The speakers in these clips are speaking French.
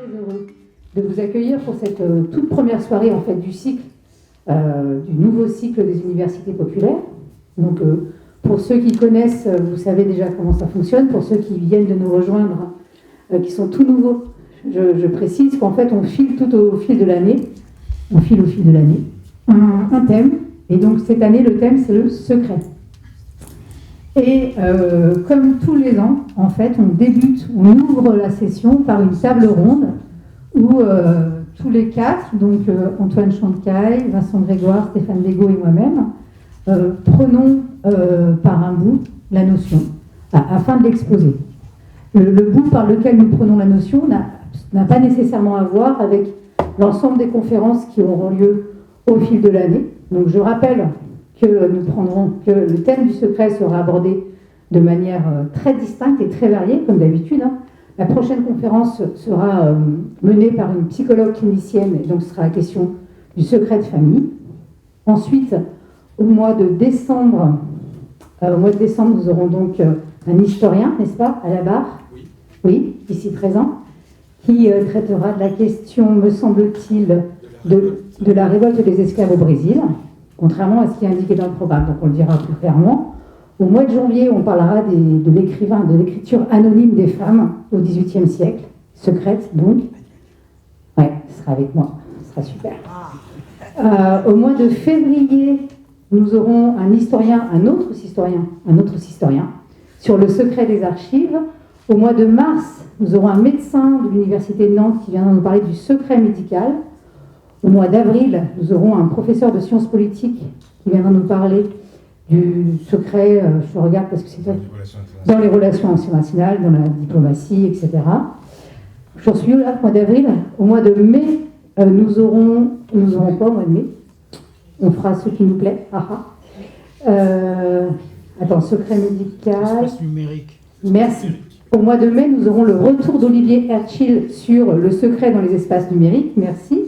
heureux de vous accueillir pour cette toute première soirée en fait du cycle, du nouveau cycle des universités populaires. Donc pour ceux qui connaissent, vous savez déjà comment ça fonctionne. Pour ceux qui viennent de nous rejoindre, qui sont tout nouveaux, je précise qu'en fait on file tout au fil de l'année, un thème. Et donc cette année le thème c'est le secret. Et comme tous les ans, en fait, on ouvre la session par une table ronde où tous les quatre, donc Antoine Chantecaille, Vincent Grégoire, Stéphane Bégaud et moi-même, prenons par un bout la notion afin de l'exposer. Le bout par lequel nous prenons la notion n'a pas nécessairement à voir avec l'ensemble des conférences qui auront lieu au fil de l'année. Donc je rappelle que le thème du secret sera abordé de manière très distincte et très variée, comme d'habitude. La prochaine conférence sera menée par une psychologue clinicienne, et donc ce sera la question du secret de famille. Ensuite, au mois de décembre, nous aurons donc un historien, n'est-ce pas, à la barre ? Oui, ici présent, qui traitera de la question, me semble-t-il, de la révolte des esclaves au Brésil, contrairement à ce qui est indiqué dans le programme, donc on le dira plus clairement. Au mois de janvier, on parlera de l'écriture anonyme des femmes au XVIIIe siècle, secrète donc. Ouais, ce sera avec moi, ce sera super. Au mois de février, nous aurons un autre historien, sur le secret des archives. Au mois de mars, nous aurons un médecin de l'Université de Nantes qui viendra nous parler du secret médical. Au mois d'avril, nous aurons un professeur de sciences politiques qui viendra nous parler du secret, je regarde parce que c'est dans les relations internationales, dans la diplomatie, etc. J'en suis là, au mois d'avril. Au mois de mai, nous aurons quoi au mois de mai ? On fera ce qui nous plaît. Secret médical. Espace numérique. Merci. Au mois de mai, nous aurons le retour d'Olivier Herschel sur le secret dans les espaces numériques. Merci.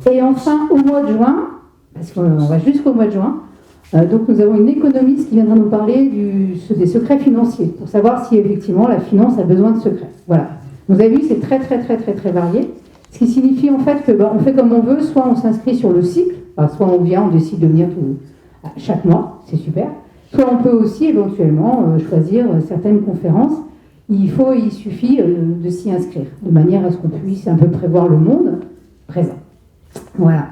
Et enfin, au mois de juin, parce qu'on va jusqu'au mois de juin, donc nous avons une économiste qui viendra nous parler des secrets financiers, pour savoir si effectivement la finance a besoin de secrets. Voilà. Vous avez vu, c'est très très très très très varié. Ce qui signifie en fait que on fait comme on veut, soit on s'inscrit sur le cycle, soit on décide de venir chaque mois, c'est super. Soit on peut aussi éventuellement choisir certaines conférences. Il suffit de s'y inscrire, de manière à ce qu'on puisse un peu prévoir le monde présent. Voilà.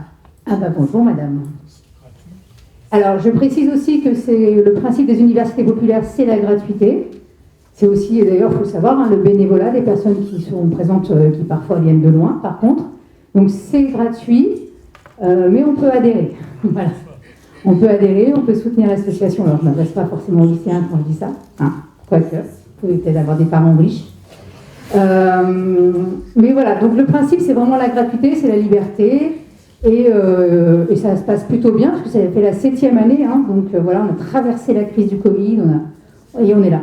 Bonjour madame. Alors je précise aussi que c'est le principe des universités populaires, c'est la gratuité. C'est aussi, d'ailleurs, il faut savoir, le bénévolat des personnes qui sont présentes, qui parfois viennent de loin, par contre. Donc c'est gratuit, mais on peut adhérer. Voilà. On peut adhérer, on peut soutenir l'association. Alors je ne m'adresse pas forcément aux lycéens quand je dis ça, quoique, vous pouvez peut-être avoir des parents riches. Mais voilà, donc le principe c'est vraiment la gratuité, c'est la liberté. Et ça se passe plutôt bien, parce que ça fait la 7e année, donc voilà, on a traversé la crise du Covid, et on est là.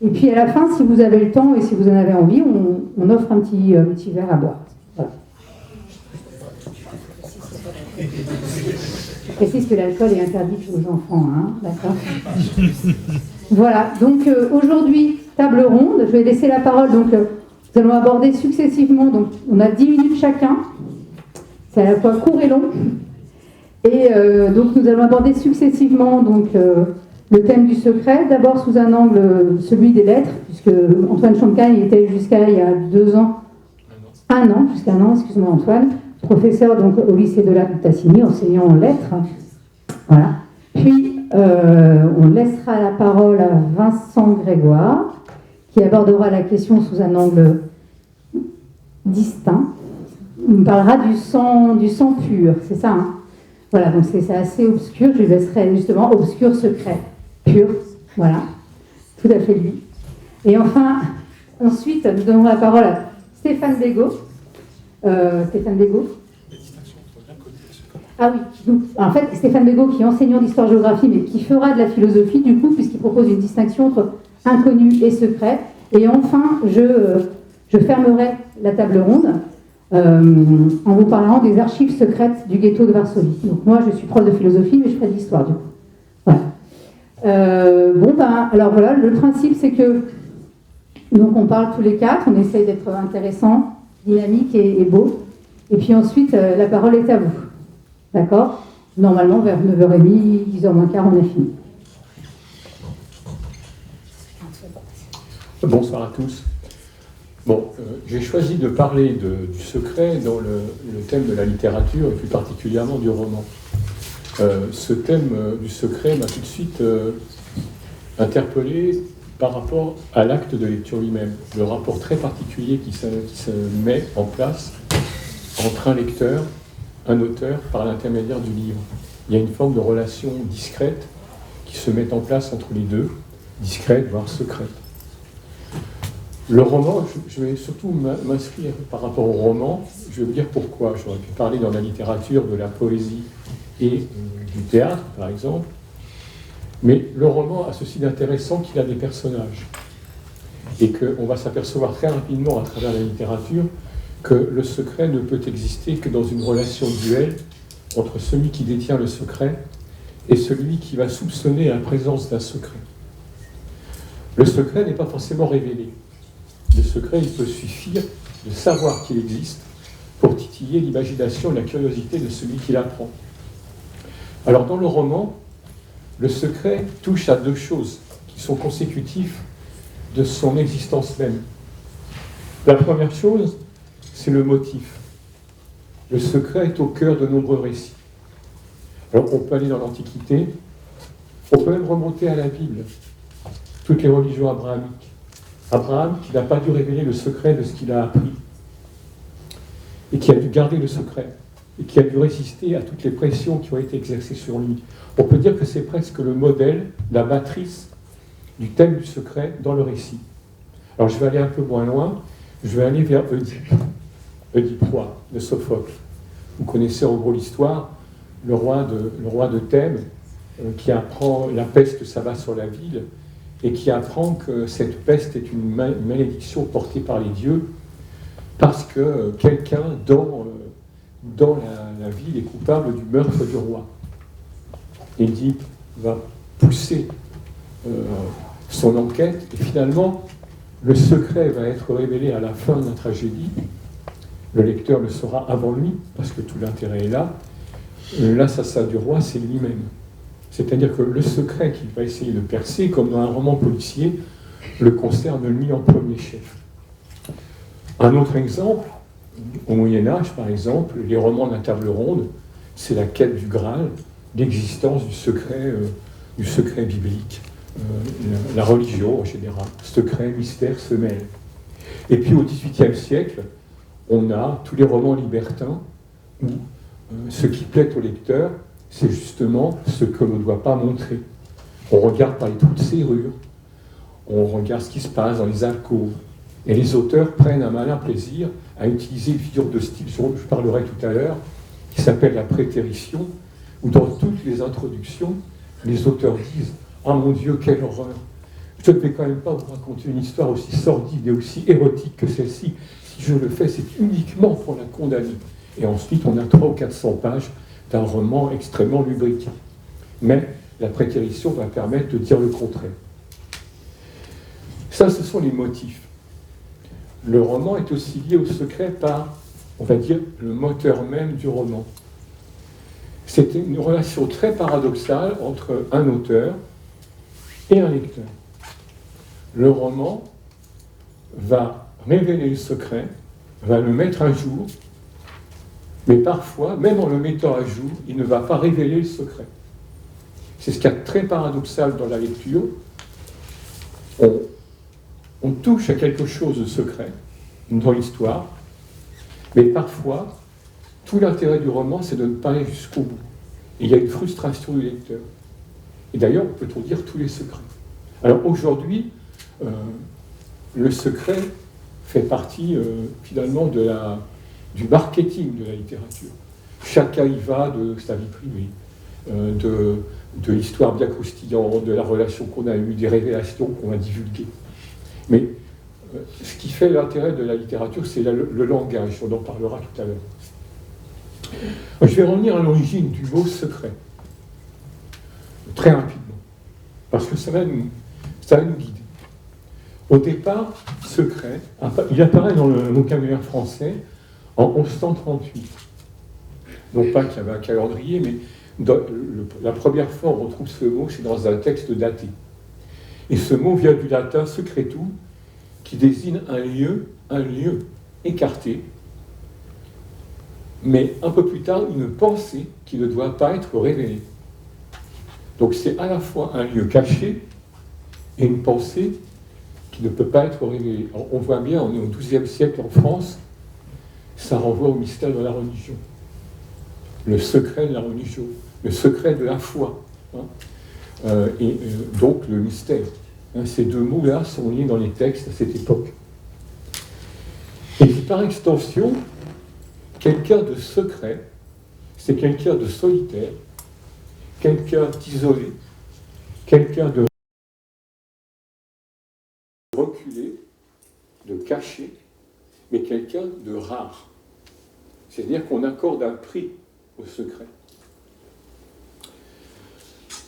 Et puis à la fin, si vous avez le temps et si vous en avez envie, on offre un petit verre à boire. Voilà. Je précise que l'alcool est interdit aux enfants, d'accord ? Voilà, donc aujourd'hui, table ronde, je vais laisser la parole, donc nous allons aborder successivement, donc on a 10 minutes chacun. C'est à la fois court et long. Et donc nous allons aborder successivement le thème du secret, d'abord sous un angle, celui des lettres, puisque Antoine Chantecaille était jusqu'à il y a 2 ans, jusqu'à un an, excuse-moi Antoine, professeur donc au lycée de la Tassigny, enseignant en lettres. Voilà. Puis on laissera la parole à Vincent Grégoire, qui abordera la question sous un angle distinct. Il me parlera du sang pur, c'est ça, Voilà, donc c'est assez obscur, je lui laisserai justement obscur secret, pur, voilà, tout à fait lui. Et enfin, ensuite, nous donnons la parole à Stéphane Bégaud. Stéphane Bégaud. Ah oui, donc, en fait, Stéphane Bégaud qui est enseignant d'histoire-géographie, mais qui fera de la philosophie, du coup, puisqu'il propose une distinction entre inconnu et secret. Et enfin, je fermerai la table ronde en vous parlant des archives secrètes du ghetto de Varsovie. Donc moi, je suis prof de philosophie, mais je ferai de l'histoire, du coup. Voilà. Alors voilà, le principe, c'est que donc on parle tous les quatre, on essaye d'être intéressant, dynamique et beau. Et puis ensuite, la parole est à vous. D'accord? Normalement, vers 9h30, 10h moins quart, on a fini. Bonsoir à tous. Bon, j'ai choisi de parler du secret dans le thème de la littérature et plus particulièrement du roman. Ce thème du secret m'a tout de suite interpellé par rapport à l'acte de lecture lui-même, le rapport très particulier qui se met en place entre un lecteur, un auteur, par l'intermédiaire du livre. Il y a une forme de relation discrète qui se met en place entre les deux, discrète, voire secrète. Le roman, je vais surtout m'inscrire par rapport au roman, je vais vous dire pourquoi. J'aurais pu parler dans la littérature de la poésie et du théâtre, par exemple, mais le roman a ceci d'intéressant qu'il a des personnages, et qu'on va s'apercevoir très rapidement à travers la littérature que le secret ne peut exister que dans une relation duelle entre celui qui détient le secret et celui qui va soupçonner la présence d'un secret. Le secret n'est pas forcément révélé. Le secret, il peut suffire de savoir qu'il existe pour titiller l'imagination et la curiosité de celui qui l'apprend. Alors dans le roman, le secret touche à deux choses qui sont consécutives de son existence même. La première chose, c'est le motif. Le secret est au cœur de nombreux récits. Alors on peut aller dans l'Antiquité, on peut même remonter à la Bible, toutes les religions abrahamiques. Abraham qui n'a pas dû révéler le secret de ce qu'il a appris, et qui a dû garder le secret, et qui a dû résister à toutes les pressions qui ont été exercées sur lui. On peut dire que c'est presque le modèle, la matrice du thème du secret dans le récit. Alors je vais aller un peu moins loin, je vais aller vers Oedipe III de Sophocle. Vous connaissez en gros l'histoire, le roi de Thèbes qui apprend la peste s'abat sur la ville et qui apprend que cette peste est une malédiction portée par les dieux parce que quelqu'un dans la ville est coupable du meurtre du roi. Oedipe va pousser son enquête et finalement le secret va être révélé à la fin de la tragédie. Le lecteur le saura avant lui parce que tout l'intérêt est là. L'assassin du roi, c'est lui-même. C'est-à-dire que le secret qu'il va essayer de percer, comme dans un roman policier, le concerne lui en premier chef. Un autre exemple, au Moyen-Âge par exemple, les romans de la table ronde, c'est la quête du Graal, l'existence du secret biblique, la religion en général, secret, mystère se mêlent. Et puis au XVIIIe siècle, on a tous les romans libertins où ce qui plaît au lecteur, c'est justement ce que l'on ne doit pas montrer. On regarde par les trous de serrure, on regarde ce qui se passe dans les alcôves, et les auteurs prennent un malin plaisir à utiliser une figure de style dont je parlerai tout à l'heure, qui s'appelle la prétérition, où dans toutes les introductions, les auteurs disent « Ah mon Dieu, quelle horreur ! Je ne vais quand même pas vous raconter une histoire aussi sordide et aussi érotique que celle-ci. Si je le fais, c'est uniquement pour la condamner. » Et ensuite, on a 300 ou 400 pages d'un roman extrêmement lubrique. Mais la prétérition va permettre de dire le contraire. Ça, ce sont les motifs. Le roman est aussi lié au secret par, on va dire, le moteur même du roman. C'est une relation très paradoxale entre un auteur et un lecteur. Le roman va révéler le secret, va le mettre à jour, mais parfois, même en le mettant à jour, il ne va pas révéler le secret. C'est ce qu'il y a de très paradoxal dans la lecture. On touche à quelque chose de secret dans l'histoire, mais parfois, tout l'intérêt du roman, c'est de ne pas aller jusqu'au bout. Et il y a une frustration du lecteur. Et d'ailleurs, peut-on dire tous les secrets. Alors aujourd'hui, le secret fait partie finalement du marketing de la littérature. Chacun y va de sa vie privée, de l'histoire bien croustillante, de la relation qu'on a eue, des révélations qu'on a divulguées. Mais ce qui fait l'intérêt de la littérature, c'est le langage, on en parlera tout à l'heure. Je vais revenir à l'origine du mot secret, très rapidement, parce que ça va nous guider. Au départ, secret, il apparaît dans le vocabulaire français en 1138. Non pas qu'il y avait un calendrier, mais la première fois on retrouve ce mot, c'est dans un texte daté. Et ce mot vient du latin secretum, qui désigne un lieu écarté, mais un peu plus tard, une pensée qui ne doit pas être révélée. Donc c'est à la fois un lieu caché et une pensée qui ne peut pas être révélée. Alors, on voit bien, on est au XIIe siècle en France, ça renvoie au mystère de la religion. Le secret de la religion, le secret de la foi. Donc le mystère. Ces deux mots-là sont liés dans les textes à cette époque. Et puis, par extension, quelqu'un de secret, c'est quelqu'un de solitaire, quelqu'un d'isolé, quelqu'un de reculé, de caché, mais quelqu'un de rare. C'est-à-dire qu'on accorde un prix au secret.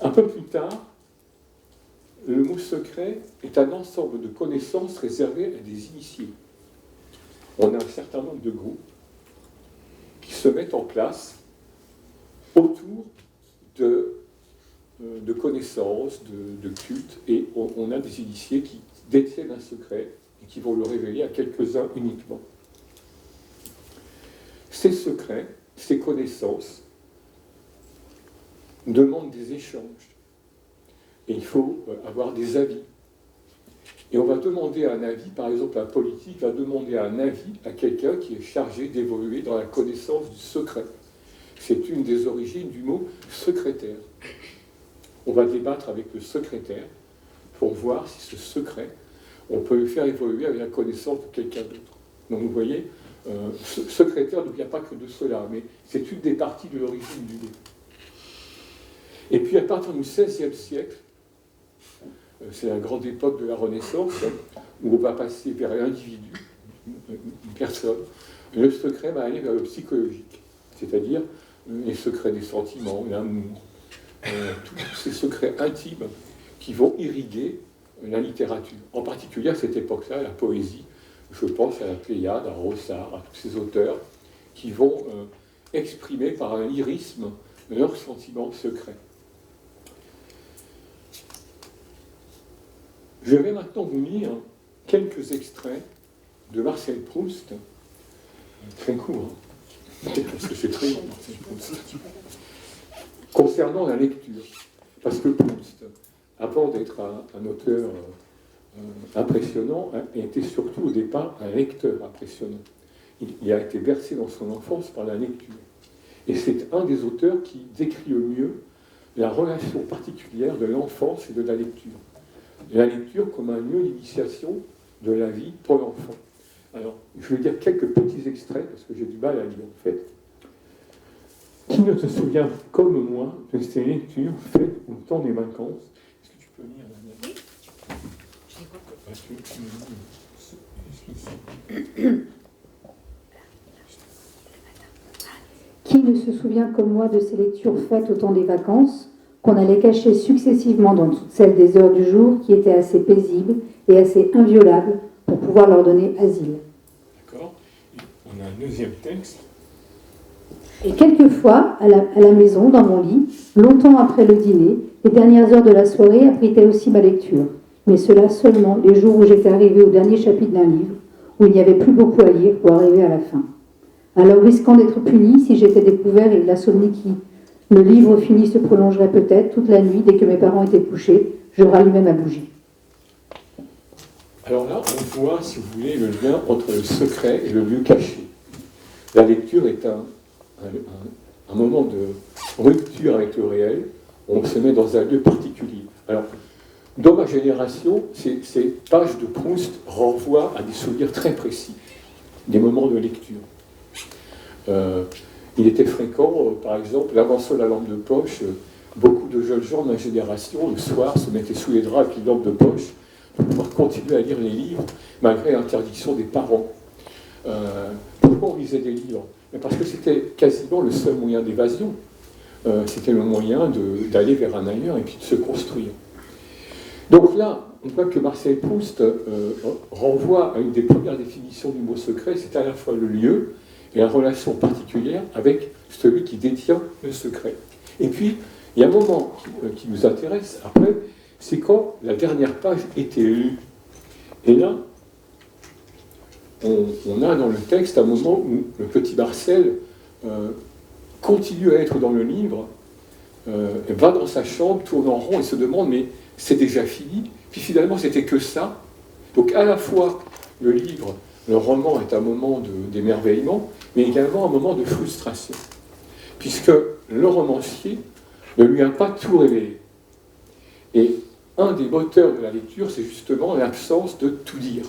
Un peu plus tard, le mot secret est un ensemble de connaissances réservées à des initiés. On a un certain nombre de groupes qui se mettent en place autour de connaissances, de cultes, et on a des initiés qui détiennent un secret et qui vont le révéler à quelques-uns uniquement. Ces secrets, ces connaissances demandent des échanges. Et il faut avoir des avis. Et on va demander un avis, par exemple un politique va demander un avis à quelqu'un qui est chargé d'évoluer dans la connaissance du secret. C'est une des origines du mot secrétaire. On va débattre avec le secrétaire pour voir si ce secret, on peut le faire évoluer avec la connaissance de quelqu'un d'autre. Donc vous voyez, secrétaire ne vient pas que de cela, mais c'est une des parties de l'origine du mot. Et puis à partir du XVIe siècle, c'est la grande époque de la Renaissance, où on va passer vers l'individu, une personne. Le secret va aller vers le psychologique, c'est-à-dire les secrets des sentiments, l'amour, tous ces secrets intimes qui vont irriguer la littérature. En particulier à cette époque-là, la poésie, je pense à la Pléiade, à Ronsard, à tous ces auteurs qui vont exprimer par un lyrisme leurs sentiments secrets. Je vais maintenant vous lire quelques extraits de Marcel Proust, très court, parce que c'est très long, Marcel Proust, concernant la lecture. Parce que Proust, avant d'être un auteur impressionnant, était surtout au départ un lecteur impressionnant. Il a été bercé dans son enfance par la lecture. Et c'est un des auteurs qui décrit le mieux la relation particulière de l'enfance et de la lecture. La lecture comme un lieu d'initiation de la vie pour l'enfant. Alors, je vais dire quelques petits extraits, parce que j'ai du mal à lire, en fait. Qui ne se souvient, comme moi, de ces lectures faites au temps des vacances? Est-ce que tu peux lire, Daniel? Oui. Qui ne se souvient comme moi de ces lectures faites au temps des vacances, qu'on allait cacher successivement dans toutes celles des heures du jour qui étaient assez paisibles et assez inviolables pour pouvoir leur donner asile. D'accord. On a un deuxième texte. Et quelquefois, à la maison, dans mon lit, longtemps après le dîner, les dernières heures de la soirée abritaient aussi ma lecture. Mais cela seulement les jours où j'étais arrivé au dernier chapitre d'un livre, où il n'y avait plus beaucoup à lire pour arriver à la fin. Alors, risquant d'être puni si j'étais découvert et l'insomnie qui, le livre fini se prolongerait peut-être toute la nuit dès que mes parents étaient couchés, je rallumais ma bougie. Alors là, on voit, si vous voulez, le lien entre le secret et le lieu caché. La lecture est un moment de rupture avec le réel, on se met dans un lieu particulier. Alors, dans ma génération, ces pages de Proust renvoient à des souvenirs très précis, des moments de lecture. Il était fréquent, par exemple, l'avançant la lampe de poche, beaucoup de jeunes gens de ma génération, le soir, se mettaient sous les draps avec une lampe de poche pour pouvoir continuer à lire les livres, malgré l'interdiction des parents. Pourquoi on lisait des livres? Parce que c'était quasiment le seul moyen d'évasion. C'était le moyen d'aller vers un ailleurs et puis de se construire. Donc là, on voit que Marcel Proust renvoie à une des premières définitions du mot secret, c'est à la fois le lieu et la relation particulière avec celui qui détient le secret. Et puis, il y a un moment qui nous intéresse après, c'est quand la dernière page était lue. Et là, on a dans le texte un moment où le petit Marcel continue à être dans le livre, va dans sa chambre, tourne en rond et se demande, mais c'est déjà fini? Puis finalement, c'était que ça. Donc à la fois, le livre, le roman est un moment d'émerveillement, mais également un moment de frustration. Puisque le romancier ne lui a pas tout révélé. Et un des moteurs de la lecture, c'est justement l'absence de tout dire.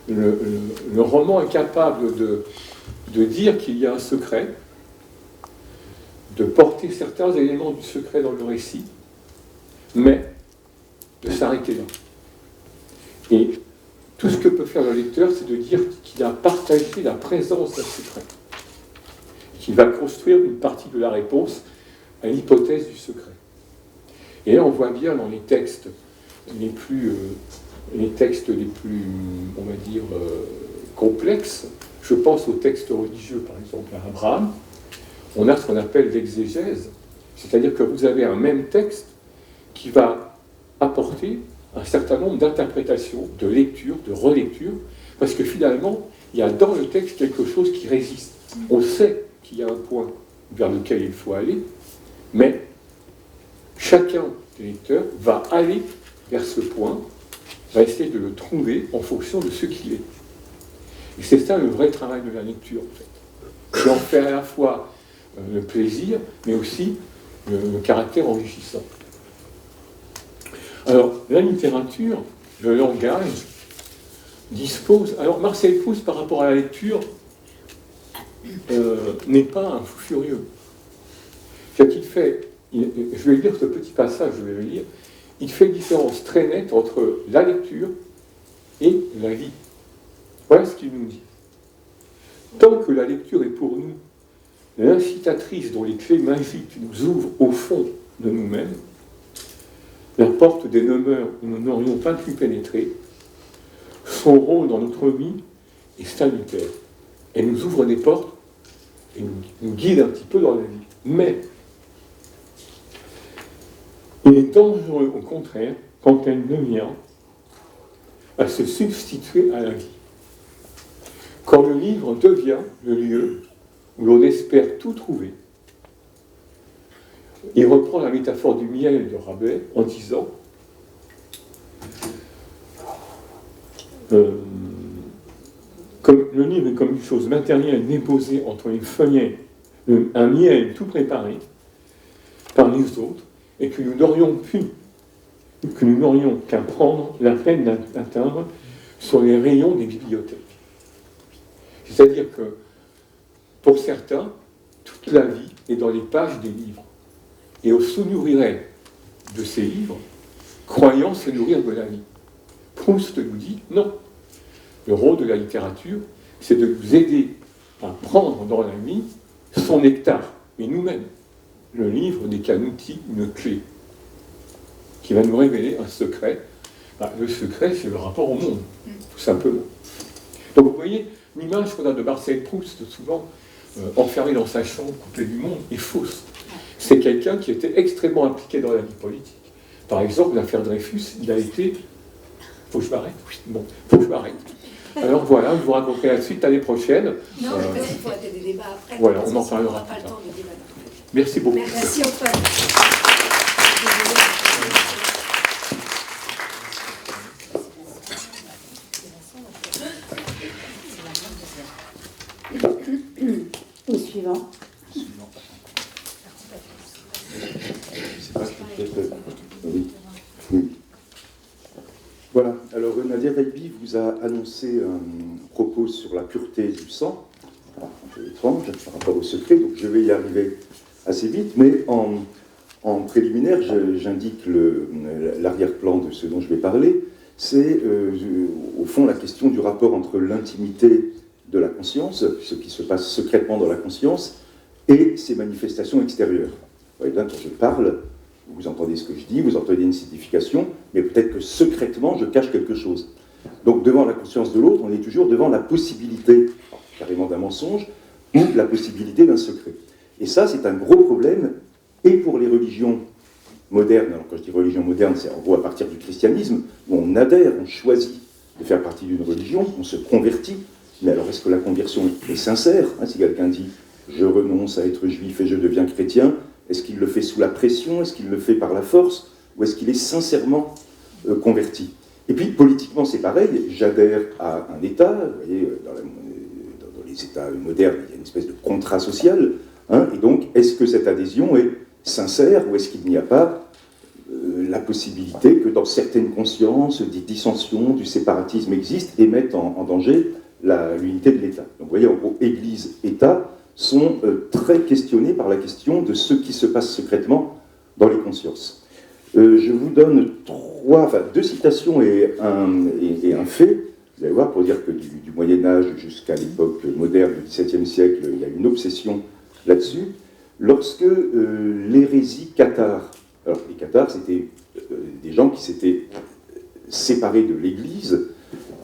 Le roman est capable de dire qu'il y a un secret, de porter certains éléments du secret dans le récit, mais de s'arrêter là. Et tout ce que peut faire le lecteur, c'est de dire qu'il a partagé la présence d'un secret, qu'il va construire une partie de la réponse à l'hypothèse du secret. Et là, on voit bien dans les textes les plus, on va dire, complexes, je pense aux textes religieux, par exemple à Abraham, on a ce qu'on appelle l'exégèse, c'est-à-dire que vous avez un même texte qui va apporter un certain nombre d'interprétations, de lectures, de relectures, parce que finalement, il y a dans le texte quelque chose qui résiste. On sait qu'il y a un point vers lequel il faut aller, mais chacun des lecteurs va aller vers ce point, va essayer de le trouver en fonction de ce qu'il est. Et c'est ça le vrai travail de la lecture, en fait. Qui en fait à la fois le plaisir, mais aussi le caractère enrichissant. Alors, la littérature, le langage, dispose... Alors, Marcel Proust, par rapport à la lecture, n'est pas un fou furieux. C'est-à-dire qu'il fait... Je vais lire ce petit passage, je vais le lire. Il fait une différence très nette entre la lecture et la vie. Voilà ce qu'il nous dit. Tant que la lecture est pour nous l'incitatrice dont les clés magiques nous ouvrent au fond de nous-mêmes, la porte des demeures où nous n'aurions pas pu pénétrer, son rôle dans notre vie est salutaire. Elle nous ouvre des portes et nous guide un petit peu dans la vie. Mais il est dangereux, au contraire, quand elle devient à se substituer à la vie. Quand le livre devient le lieu où l'on espère tout trouver. Il reprend la métaphore du miel de Rabelais en disant comme le livre est comme une chose matérielle déposée entre les feuillets, un miel tout préparé par les autres, et que nous n'aurions qu'à prendre la peine d'atteindre sur les rayons des bibliothèques. C'est-à-dire que, pour certains, toute la vie est dans les pages des livres. Et on se nourrirait de ces livres, croyant se nourrir de la vie. Proust nous dit non. Le rôle de la littérature, c'est de nous aider à prendre dans la vie son nectar, mais nous-mêmes. Le livre n'est qu'un outil, une clé, qui va nous révéler un secret. Le secret, c'est le rapport au monde, tout simplement. Donc vous voyez, l'image qu'on a de Marcel Proust, souvent enfermé dans sa chambre, coupé du monde, est fausse. C'est quelqu'un qui était extrêmement impliqué dans la vie politique. Par exemple, l'affaire Dreyfus, il a été... Faut que je m'arrête? Oui, bon, faut que je m'arrête. Alors voilà, je vous raconterai la suite l'année prochaine. Non, parce qu'il faut avoir des débats après. Voilà, on en parlera. On n'aura pas le temps de débattre. Merci beaucoup. Merci Antoine. Au suivant. Oui. Voilà, alors Nadia Taïbi vous a annoncé un propos sur la pureté du sang, un peu étrange par rapport au secret, donc je vais y arriver assez vite, mais en préliminaire, j'indique l'arrière-plan de ce dont je vais parler, c'est au fond la question du rapport entre l'intimité de la conscience, ce qui se passe secrètement dans la conscience, et ses manifestations extérieures. Et là, quand je parle, Vous entendez ce que je dis, vous entendez une signification, mais peut-être que secrètement, je cache quelque chose. Donc, devant la conscience de l'autre, on est toujours devant la possibilité, carrément d'un mensonge, ou la possibilité d'un secret. Et ça, c'est un gros problème, et pour les religions modernes. Alors, quand je dis religion moderne, c'est en gros à partir du christianisme, où on adhère, on choisit de faire partie d'une religion, on se convertit. Mais alors, est-ce que la conversion est sincère, hein? Si quelqu'un dit « je renonce à être juif et je deviens chrétien », est-ce qu'il le fait sous la pression? Est-ce qu'il le fait par la force? Ou est-ce qu'il est sincèrement converti? Et puis, politiquement, c'est pareil. J'adhère à un État. Vous voyez, dans les États modernes, il y a une espèce de contrat social. Hein, et donc, est-ce que cette adhésion est sincère ou est-ce qu'il n'y a pas la possibilité que dans certaines consciences, des dissensions, du séparatisme existent et mettent en danger l'unité de l'État? Donc, vous voyez, en gros, Église, État sont très questionnés par la question de ce qui se passe secrètement dans les consciences. Je vous donne deux citations et un fait. Vous allez voir, pour dire que du Moyen-Âge jusqu'à l'époque moderne du XVIIe siècle, il y a une obsession là-dessus. Lorsque l'hérésie cathare, alors les cathares, c'était des gens qui s'étaient séparés de l'Église,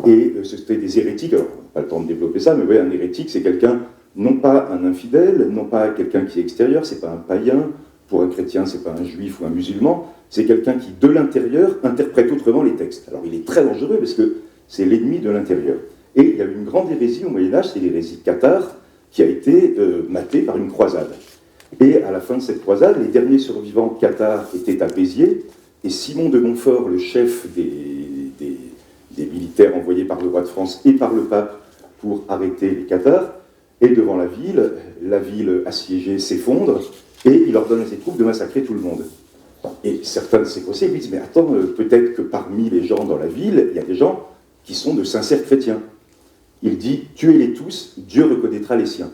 et c'était des hérétiques. Alors, on n'a pas le temps de développer ça, mais vous voyez, un hérétique, c'est quelqu'un, non pas un infidèle, non pas quelqu'un qui est extérieur, c'est pas un païen, pour un chrétien, c'est pas un juif ou un musulman, c'est quelqu'un qui, de l'intérieur, interprète autrement les textes. Alors, il est très dangereux parce que c'est l'ennemi de l'intérieur. Et il y a eu une grande hérésie au Moyen-Âge, c'est l'hérésie cathare, qui a été matée par une croisade. Et à la fin de cette croisade, les derniers survivants cathares étaient à Béziers, et Simon de Montfort, le chef des militaires envoyés par le roi de France et par le pape pour arrêter les cathares, est devant la ville assiégée s'effondre, et il ordonne à ses troupes de massacrer tout le monde. Et certains de ses conseillers lui disent « Mais attends, peut-être que parmi les gens dans la ville, il y a des gens qui sont de sincères chrétiens. » Il dit « Tuez-les tous, Dieu reconnaîtra les siens. »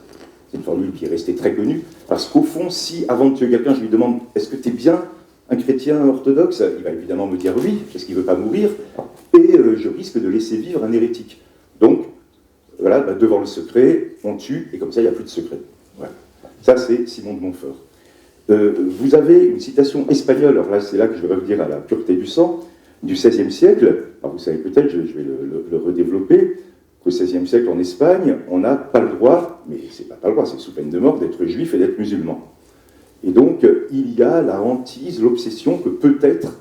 C'est une formule qui est restée très connue, parce qu'au fond, si avant de tuer quelqu'un, je lui demande « Est-ce que tu es bien un chrétien orthodoxe ?» Il va évidemment me dire « Oui », parce qu'il ne veut pas mourir, et je risque de laisser vivre un hérétique. Donc, voilà, devant le secret, on tue, et comme ça, il n'y a plus de secret. Voilà. Ça, c'est Simon de Montfort. Vous avez une citation espagnole, alors là, c'est là que je vais revenir à la pureté du sang, du XVIe siècle. Alors, vous savez peut-être, je vais le redévelopper, qu'au XVIe siècle, en Espagne, on n'a pas le droit, mais c'est pas le droit, c'est sous peine de mort, d'être juif et d'être musulman. Et donc, il y a la hantise, l'obsession que peut-être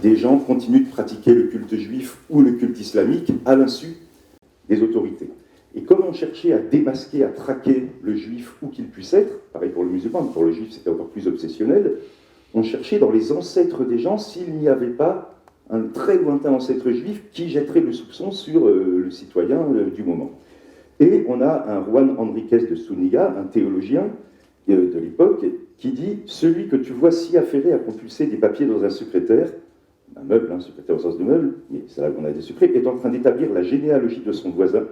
des gens continuent de pratiquer le culte juif ou le culte islamique à l'insu des autorités. Et comme on cherchait à démasquer, à traquer le juif où qu'il puisse être, pareil pour le musulman, mais pour le juif c'était encore plus obsessionnel, on cherchait dans les ancêtres des gens s'il n'y avait pas un très lointain ancêtre juif qui jetterait le soupçon sur le citoyen du moment. Et on a un Juan Enriquez de Zúñiga, un théologien de l'époque, qui dit « Celui que tu vois si affairé à compulser des papiers dans un secrétaire, un meuble, un secrétaire au sens de meuble, mais c'est là qu'on a des secrets, est en train d'établir la généalogie de son voisin,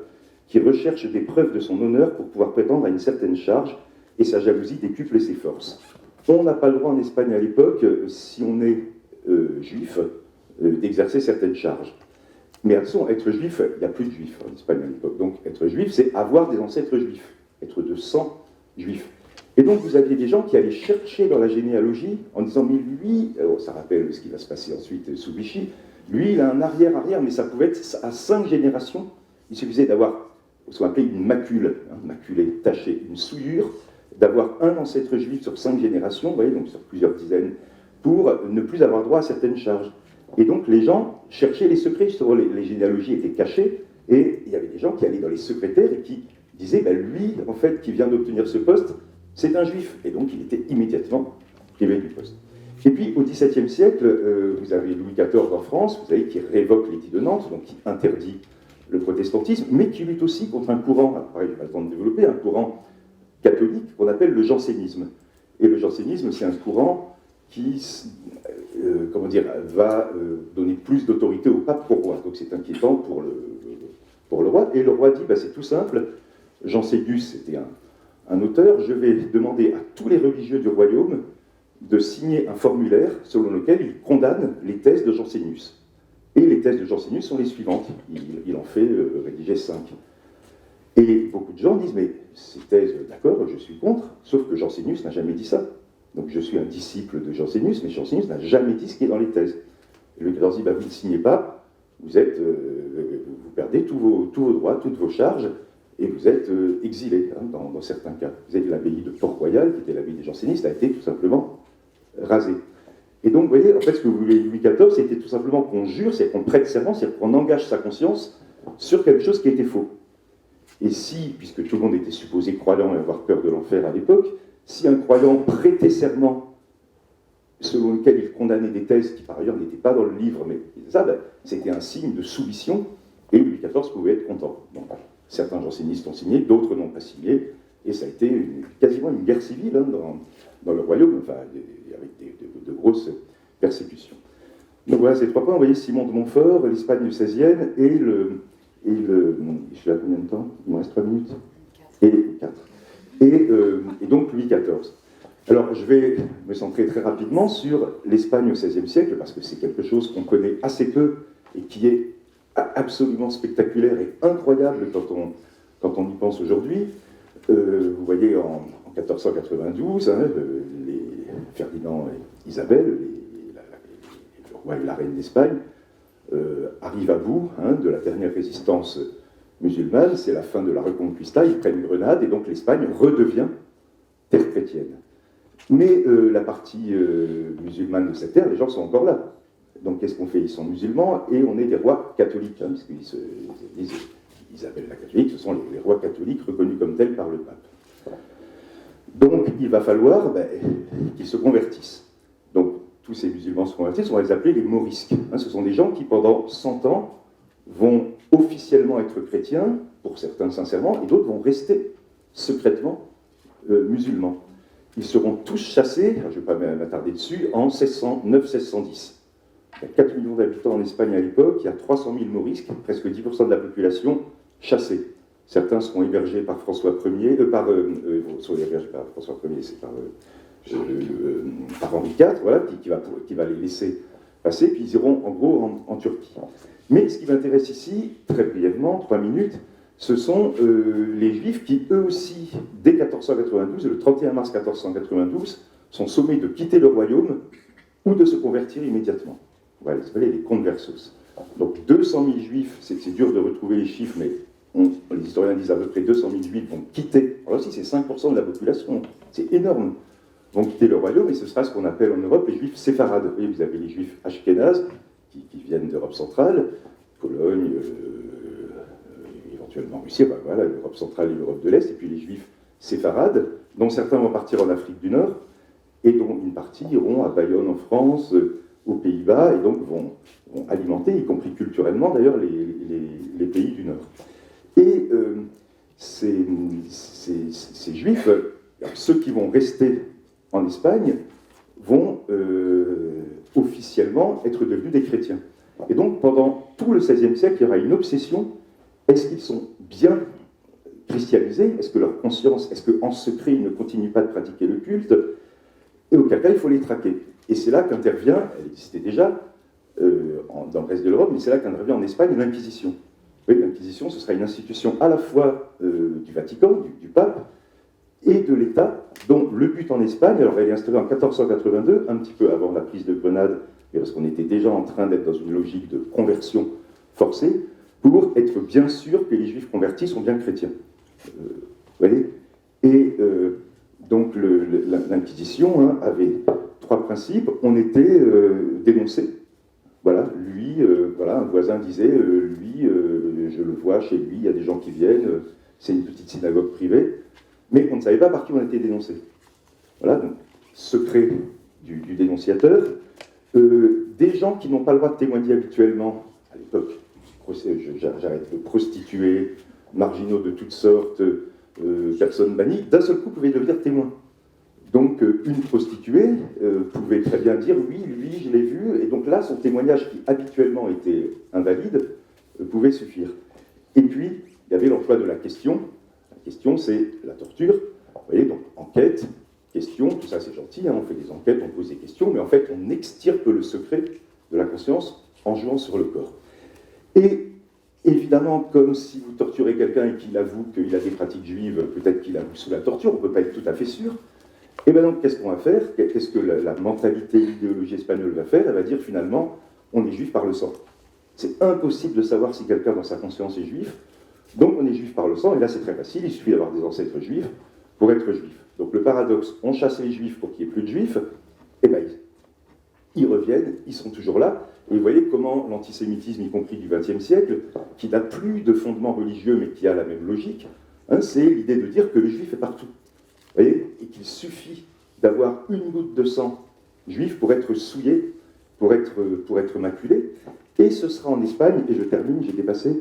qui recherche des preuves de son honneur pour pouvoir prétendre à une certaine charge, et sa jalousie décuple ses forces. » On n'a pas le droit en Espagne à l'époque, si on est juif, d'exercer certaines charges. Mais attention, être juif, il n'y a plus de juifs en Espagne à l'époque. Donc être juif, c'est avoir des ancêtres juifs, être de sang juif. Et donc vous aviez des gens qui allaient chercher dans la généalogie en disant « Mais lui, ça rappelle ce qui va se passer ensuite sous Vichy, lui il a un arrière-arrière, mais ça pouvait être à 5 générations. Il suffisait d'avoir ce qu'on appelait une macule, maculée, tachée, une souillure, d'avoir un ancêtre juif sur 5 générations, vous voyez, donc sur plusieurs dizaines, pour ne plus avoir droit à certaines charges. Et donc les gens cherchaient les secrets, justement, les généalogies étaient cachées, et il y avait des gens qui allaient dans les secrétaires et qui disaient, lui, en fait, qui vient d'obtenir ce poste, c'est un juif. Et donc il était immédiatement privé du poste. Et puis au XVIIe siècle, vous avez Louis XIV en France, vous savez, qui révoque l'édit de Nantes, donc qui interdit le protestantisme, mais qui lutte aussi contre un courant, pareil, je n'ai pas le temps de développer, un courant catholique qu'on appelle le jansénisme. Et le jansénisme, c'est un courant qui va donner plus d'autorité au pape qu'au roi. Donc c'est inquiétant pour le roi. Et le roi dit, c'est tout simple, Jansénius, c'était un auteur, je vais demander à tous les religieux du royaume de signer un formulaire selon lequel il condamne les thèses de Jansénius. Et les thèses de Jansénius sont les suivantes. Il en fait rédiger 5. Et beaucoup de gens disent, mais ces thèses, d'accord, je suis contre, sauf que Jansénius n'a jamais dit ça. Donc je suis un disciple de Jansénius, mais Jansénius n'a jamais dit ce qui est dans les thèses. Et Louis XIV dit, bah, vous ne signez pas, vous perdez tous vos droits, toutes vos charges, et vous êtes exilé, hein, dans certains cas. Vous avez l'abbaye de Port-Royal, qui était l'abbaye des jansénistes, a été tout simplement rasée. Et donc, vous voyez, en fait, ce que voulait Louis XIV, c'était tout simplement qu'on jure, c'est qu'on prête serment, c'est qu'on engage sa conscience sur quelque chose qui était faux. Et si, puisque tout le monde était supposé croyant et avoir peur de l'enfer à l'époque, si un croyant prêtait serment selon lequel il condamnait des thèses qui par ailleurs n'étaient pas dans le livre, mais ça, ben, c'était un signe de soumission, et Louis XIV pouvait être content. Donc, certains jansénistes ont signé, d'autres n'ont pas signé, et ça a été quasiment une guerre civile hein, dans le royaume, enfin, avec de grosses persécutions. Donc voilà ces 3 points. Vous voyez Simon de Montfort, l'Espagne XVIe et je suis à combien de temps? Il me reste 3 minutes. 4. Et donc Louis XIV. Alors je vais me centrer très rapidement sur l'Espagne au XVIe siècle, parce que c'est quelque chose qu'on connaît assez peu et qui est absolument spectaculaire et incroyable quand on y pense aujourd'hui. Vous voyez en 1492, hein, Ferdinand et Isabelle, le roi et la reine d'Espagne, arrivent à bout hein, de la dernière résistance musulmane, c'est la fin de la Reconquista, ils prennent Grenade, et donc l'Espagne redevient terre chrétienne. Mais la partie musulmane de cette terre, les gens sont encore là. Donc qu'est-ce qu'on fait? Ils sont musulmans, et on est des rois catholiques, hein, parce qu'ils disent Isabelle la catholique, ce sont les rois catholiques reconnus comme tels par le pape. Donc il va falloir qu'ils se convertissent. Donc tous ces musulmans se convertissent, on va les appeler les morisques. Hein, ce sont des gens qui pendant 100 ans vont officiellement être chrétiens, pour certains sincèrement, et d'autres vont rester secrètement musulmans. Ils seront tous chassés, je ne vais pas m'attarder dessus, en 1609-1610. Il y a 4 millions d'habitants en Espagne à l'époque, il y a 300 000 morisques, presque 10% de la population chassés. Certains seront hébergés par François Ier, sont hébergés par François Ier, c'est par Henri IV, voilà, qui va les laisser passer, puis ils iront en gros en Turquie. Mais ce qui m'intéresse ici, très brièvement, 3 minutes, ce sont les Juifs qui, eux aussi, dès 1492, le 31 mars 1492, sont sommés de quitter le royaume ou de se convertir immédiatement. Voilà, ils s'appellent les conversos. Donc 200 000 Juifs, c'est dur de retrouver les chiffres, mais les historiens disent à peu près 200 000 Juifs vont quitter, alors là aussi c'est 5% de la population, c'est énorme, vont quitter le royaume, et ce sera ce qu'on appelle en Europe les Juifs séfarades. Vous voyez, vous avez les Juifs ashkénazes, qui viennent d'Europe centrale, Pologne, éventuellement Russie, voilà, l'Europe centrale et l'Europe de l'Est, et puis les Juifs séfarades, dont certains vont partir en Afrique du Nord, et dont une partie iront à Bayonne en France, aux Pays-Bas, et donc vont alimenter, y compris culturellement d'ailleurs, les pays du Nord. Et ces Juifs, alors, ceux qui vont rester en Espagne, vont officiellement être devenus des chrétiens. Et donc pendant tout le XVIe siècle, il y aura une obsession. Est-ce qu'ils sont bien christianisés? Est-ce que leur conscience, est-ce qu'en secret, ils ne continuent pas de pratiquer le culte? Et auquel cas, il faut les traquer. Et c'est là qu'intervient, elle existait déjà dans le reste de l'Europe, mais c'est là qu'intervient en Espagne l'Inquisition. Oui, l'Inquisition, ce sera une institution à la fois du Vatican, du pape, et de l'État, dont le but en Espagne, alors elle est installée en 1482, un petit peu avant la prise de Grenade, et parce qu'on était déjà en train d'être dans une logique de conversion forcée, pour être bien sûr que les Juifs convertis sont bien chrétiens. Vous voyez? Et donc l'Inquisition hein, avait 3 principes. On était dénoncé. Voilà, lui, voilà, un voisin disait, lui, je le vois chez lui, il y a des gens qui viennent, c'est une petite synagogue privée, mais on ne savait pas par qui on était dénoncé. Voilà, donc, secret du dénonciateur. Des gens qui n'ont pas le droit de témoigner habituellement, à l'époque, j'arrête de prostituées, marginaux de toutes sortes, personnes bannies, d'un seul coup pouvaient devenir témoins. Donc une prostituée pouvait très bien dire « oui, lui, je l'ai vu », et donc là, son témoignage qui habituellement était invalide pouvait suffire. Et puis, il y avait l'emploi de la question. La question, c'est la torture. Vous voyez, donc enquête, question, tout ça c'est gentil, hein, on fait des enquêtes, on pose des questions, mais en fait, on extirpe le secret de la conscience en jouant sur le corps. Et évidemment, comme si vous torturez quelqu'un et qu'il avoue qu'il a des pratiques juives, peut-être qu'il avoue sous la torture, on ne peut pas être tout à fait sûr. Et bien donc, qu'est-ce qu'on va faire? Qu'est-ce que la mentalité, l'idéologie espagnole va faire? Elle va dire finalement, on est juif par le sang. C'est impossible de savoir si quelqu'un dans sa conscience est juif, donc on est juif par le sang, et là c'est très facile, il suffit d'avoir des ancêtres juifs pour être juif. Donc le paradoxe, on chasse les juifs pour qu'il n'y ait plus de juifs, et bien ils reviennent, ils sont toujours là, et vous voyez comment l'antisémitisme, y compris du XXe siècle, qui n'a plus de fondement religieux mais qui a la même logique, hein, c'est l'idée de dire que le juif est partout. Vous voyez, et qu'il suffit d'avoir une goutte de sang juif pour être souillé, pour être maculé. Et ce sera en Espagne, et je termine, j'ai dépassé,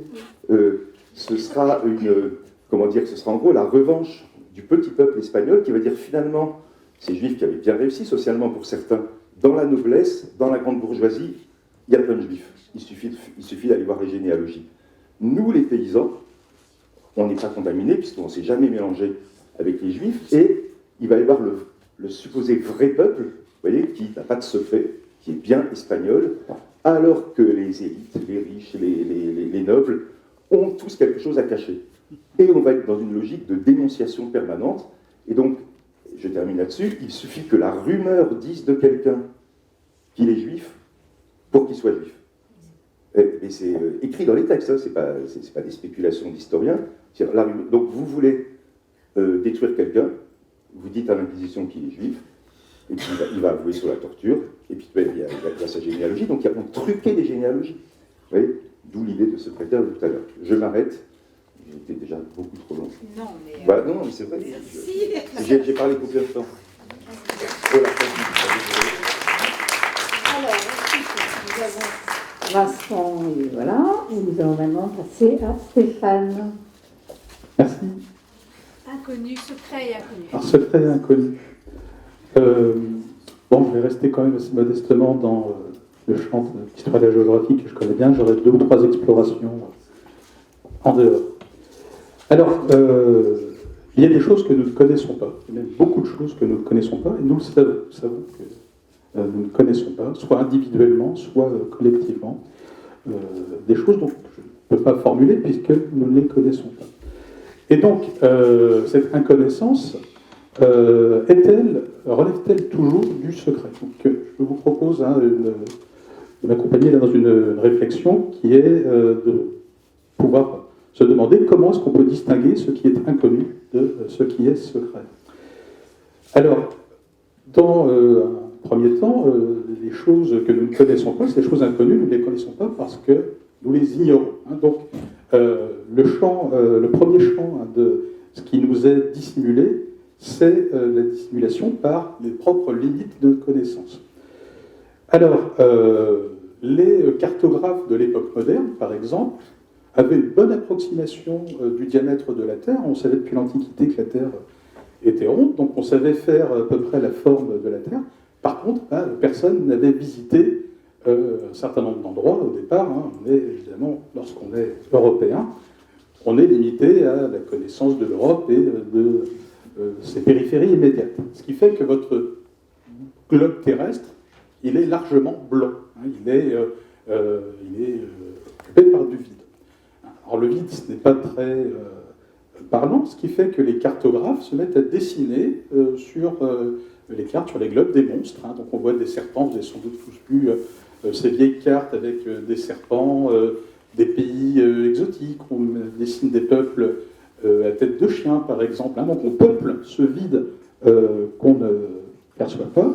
ce sera ce sera en gros la revanche du petit peuple espagnol qui va dire finalement, ces juifs qui avaient bien réussi socialement pour certains, dans la noblesse, dans la grande bourgeoisie, il y a plein de juifs. Il suffit d'aller voir les généalogies. Nous, les paysans, on n'est pas contaminés puisqu'on ne s'est jamais mélangé avec les juifs, et il va y avoir le supposé vrai peuple, vous voyez, qui n'a pas de secret, qui est bien espagnol, alors que les élites, les riches, les nobles ont tous quelque chose à cacher. Et on va être dans une logique de dénonciation permanente. Et donc, je termine là-dessus, il suffit que la rumeur dise de quelqu'un qu'il est juif pour qu'il soit juif. Et c'est écrit dans les textes, hein, c'est pas des spéculations d'historiens. Donc vous voulez détruire quelqu'un, vous dites à l'Inquisition qu'il est juif, et puis il va avouer sur la torture, et puis il y a sa généalogie, donc on truqué des généalogies. Vous voyez, d'où l'idée de secrétaire de tout à l'heure. Je m'arrête, j'étais déjà beaucoup trop long. Non, mais... Non, mais c'est vrai. Si. J'ai parlé combien de temps? Voilà. Alors, ensuite, nous avons Vincent, et voilà, et nous allons maintenant passer à Stéphane. Merci. Inconnu, secret et inconnu. Alors, secret et inconnu. Bon, je vais rester quand même assez modestement dans le champ de l'histoire et de la géographie que je connais bien. J'aurai 2 ou 3 explorations en dehors. Alors, il y a des choses que nous ne connaissons pas. Il y a même beaucoup de choses que nous ne connaissons pas, et nous le savons. Nous savons que nous ne connaissons pas, soit individuellement, soit collectivement. Des choses dont je ne peux pas formuler puisque nous ne les connaissons pas. Et donc, cette inconnaissance relève-t-elle toujours du secret? Donc, je vous propose de m'accompagner dans une réflexion qui est de pouvoir se demander comment est-ce qu'on peut distinguer ce qui est inconnu de ce qui est secret. Alors, dans un premier temps, les choses que nous ne connaissons pas, ces choses inconnues, nous ne les connaissons pas parce que nous les ignorons. Hein. Donc, le premier champ de ce qui nous est dissimulé, c'est la dissimulation par les propres limites de connaissance. Alors, les cartographes de l'époque moderne, par exemple, avaient une bonne approximation du diamètre de la Terre. On savait depuis l'Antiquité que la Terre était ronde, donc on savait faire à peu près la forme de la Terre. Par contre, personne n'avait visité un certain nombre d'endroits au départ. Hein. On est évidemment, lorsqu'on est européen, on est limité à la connaissance de l'Europe et de ses périphéries immédiates. Ce qui fait que votre globe terrestre, il est largement blanc. Hein. Il est occupé par du vide. Alors le vide, ce n'est pas très parlant, ce qui fait que les cartographes se mettent à dessiner sur les cartes, sur les globes, des monstres. Hein. Donc on voit des serpents, vous avez sans doute tous vu ces vieilles cartes avec des serpents, des pays exotiques, on dessine des peuples à tête de chien, par exemple. Hein. Donc on peuple ce vide qu'on ne perçoit pas.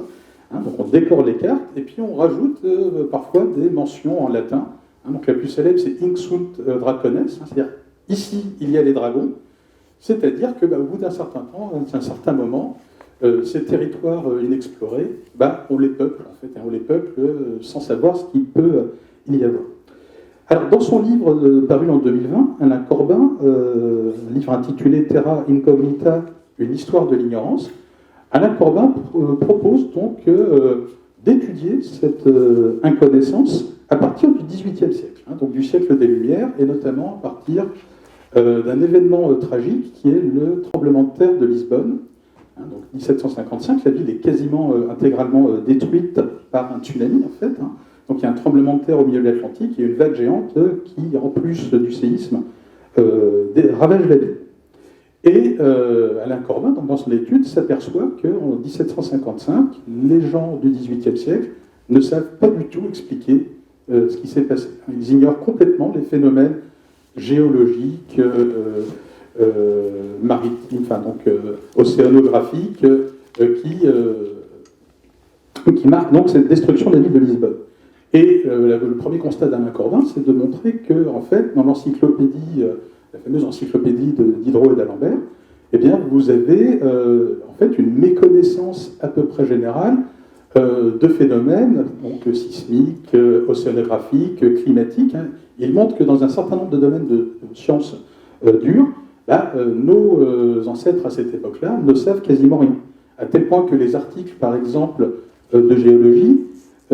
Hein. Donc on décore les cartes, et puis on rajoute parfois des mentions en latin. Hein. Donc la plus célèbre, c'est Hinc sunt dracones, hein. C'est-à-dire ici, il y a les dragons. C'est-à-dire que au bout d'un certain temps, à un certain moment, ces territoires inexplorés, on les peuple, en fait. Hein. On les peuple sans savoir ce qu'il peut y avoir. Alors, dans son livre paru en 2020, Alain Corbin, un livre intitulé Terra Incognita, une histoire de l'ignorance, Alain Corbin propose donc d'étudier cette inconnaissance à partir du XVIIIe siècle, hein, donc du siècle des Lumières, et notamment à partir d'un événement tragique qui est le tremblement de terre de Lisbonne. Hein, donc 1755, la ville est quasiment intégralement détruite par un tsunami, en fait. Hein. Donc il y a un tremblement de terre au milieu de l'Atlantique, il y a une vague géante qui, en plus du séisme, ravage la ville. Et Alain Corbin, donc, dans son étude, s'aperçoit qu'en 1755, les gens du XVIIIe siècle ne savent pas du tout expliquer ce qui s'est passé. Ils ignorent complètement les phénomènes géologiques, maritimes, enfin donc océanographiques, qui marquent donc cette destruction de la ville de Lisbonne. Et le premier constat d'Alain Corbin, c'est de montrer que, en fait, dans l'encyclopédie, la fameuse encyclopédie Diderot et d'Alembert, eh bien, vous avez en fait une méconnaissance à peu près générale de phénomènes donc, sismiques, océanographiques, climatiques. Hein. Il montre que dans un certain nombre de domaines de sciences dures, nos ancêtres à cette époque-là ne savent quasiment rien. À tel point que les articles, par exemple, de géologie,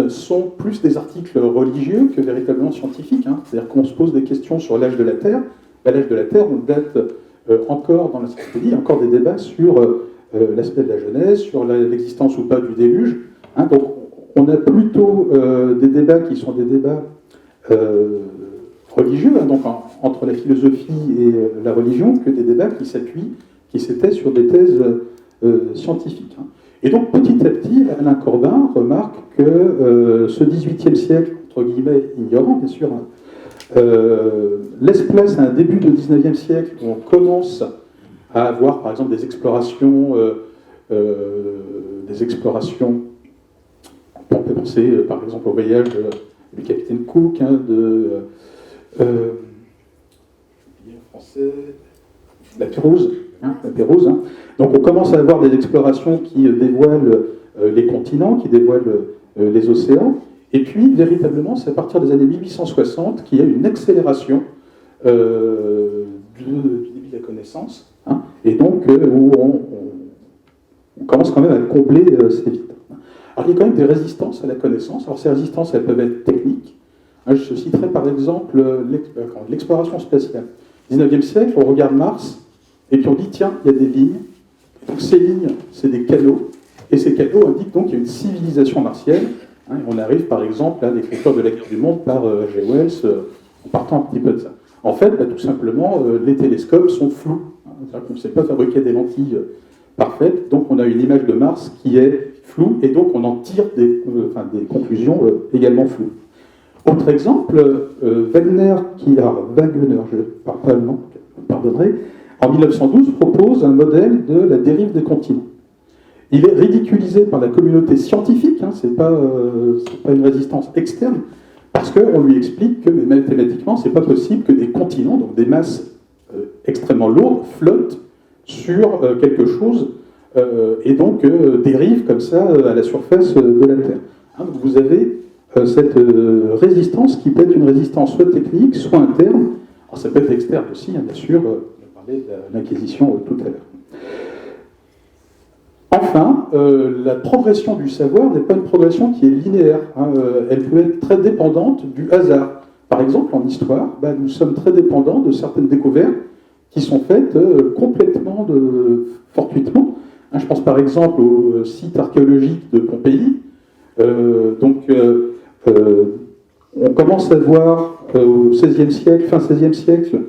sont plus des articles religieux que véritablement scientifiques. Hein. C'est-à-dire qu'on se pose des questions sur l'âge de la Terre. L'âge de la Terre, on date encore dans l'encyclopédie, encore des débats sur l'aspect de la Genèse, sur l'existence ou pas du déluge. Hein. Donc on a plutôt des débats qui sont des débats religieux, hein, donc entre la philosophie et la religion, que des débats qui s'étaient sur des thèses scientifiques. Hein. Et donc, petit à petit, Alain Corbin remarque que ce XVIIIe siècle, entre guillemets ignorant, bien sûr, hein, laisse place à un début de XIXe siècle où on commence à avoir, par exemple, des explorations. On peut penser, par exemple, au voyage du capitaine Cook, hein, la Pérouse. Hein. Donc on commence à avoir des explorations qui dévoilent les continents, qui dévoilent les océans, et puis véritablement c'est à partir des années 1860 qu'il y a une accélération du début de la connaissance, hein, et donc où on commence quand même à combler ces vides. Alors il y a quand même des résistances à la connaissance. Alors ces résistances elles peuvent être techniques. Hein, je citerai par exemple l'exploration spatiale. 19e siècle, on regarde Mars, et puis on dit, tiens, il y a des lignes. Donc ces lignes, c'est des canaux. Et ces canaux indiquent donc qu'il y a une civilisation martienne. Hein, et on arrive par exemple à l'écriture de la guerre du monde par G. Wells, en partant un petit peu de ça. En fait, tout simplement, les télescopes sont flous. Hein, c'est-à-dire qu'on ne sait pas fabriquer des lentilles parfaites. Donc on a une image de Mars qui est floue. Et donc on en tire des conclusions également floues. Autre exemple, Wagner, je ne parle pas allemand, vous pardonnerez, en 1912 propose un modèle de la dérive des continents. Il est ridiculisé par la communauté scientifique, hein, c'est pas une résistance externe, parce qu'on lui explique que mais mathématiquement, c'est pas possible que des continents, donc des masses extrêmement lourdes, flottent sur quelque chose et donc dérivent comme ça à la surface de la Terre. Hein, donc vous avez cette résistance qui peut être une résistance soit technique, soit interne. Alors ça peut être externe aussi, hein, bien sûr, on parlait de l'Inquisition tout à l'heure. Enfin, la progression du savoir n'est pas une progression qui est linéaire. Hein, elle peut être très dépendante du hasard. Par exemple, en histoire, nous sommes très dépendants de certaines découvertes qui sont faites complètement fortuitement. Hein, je pense par exemple au site archéologique de Pompéi. On commence à voir au XVIe siècle, fin XVIe siècle,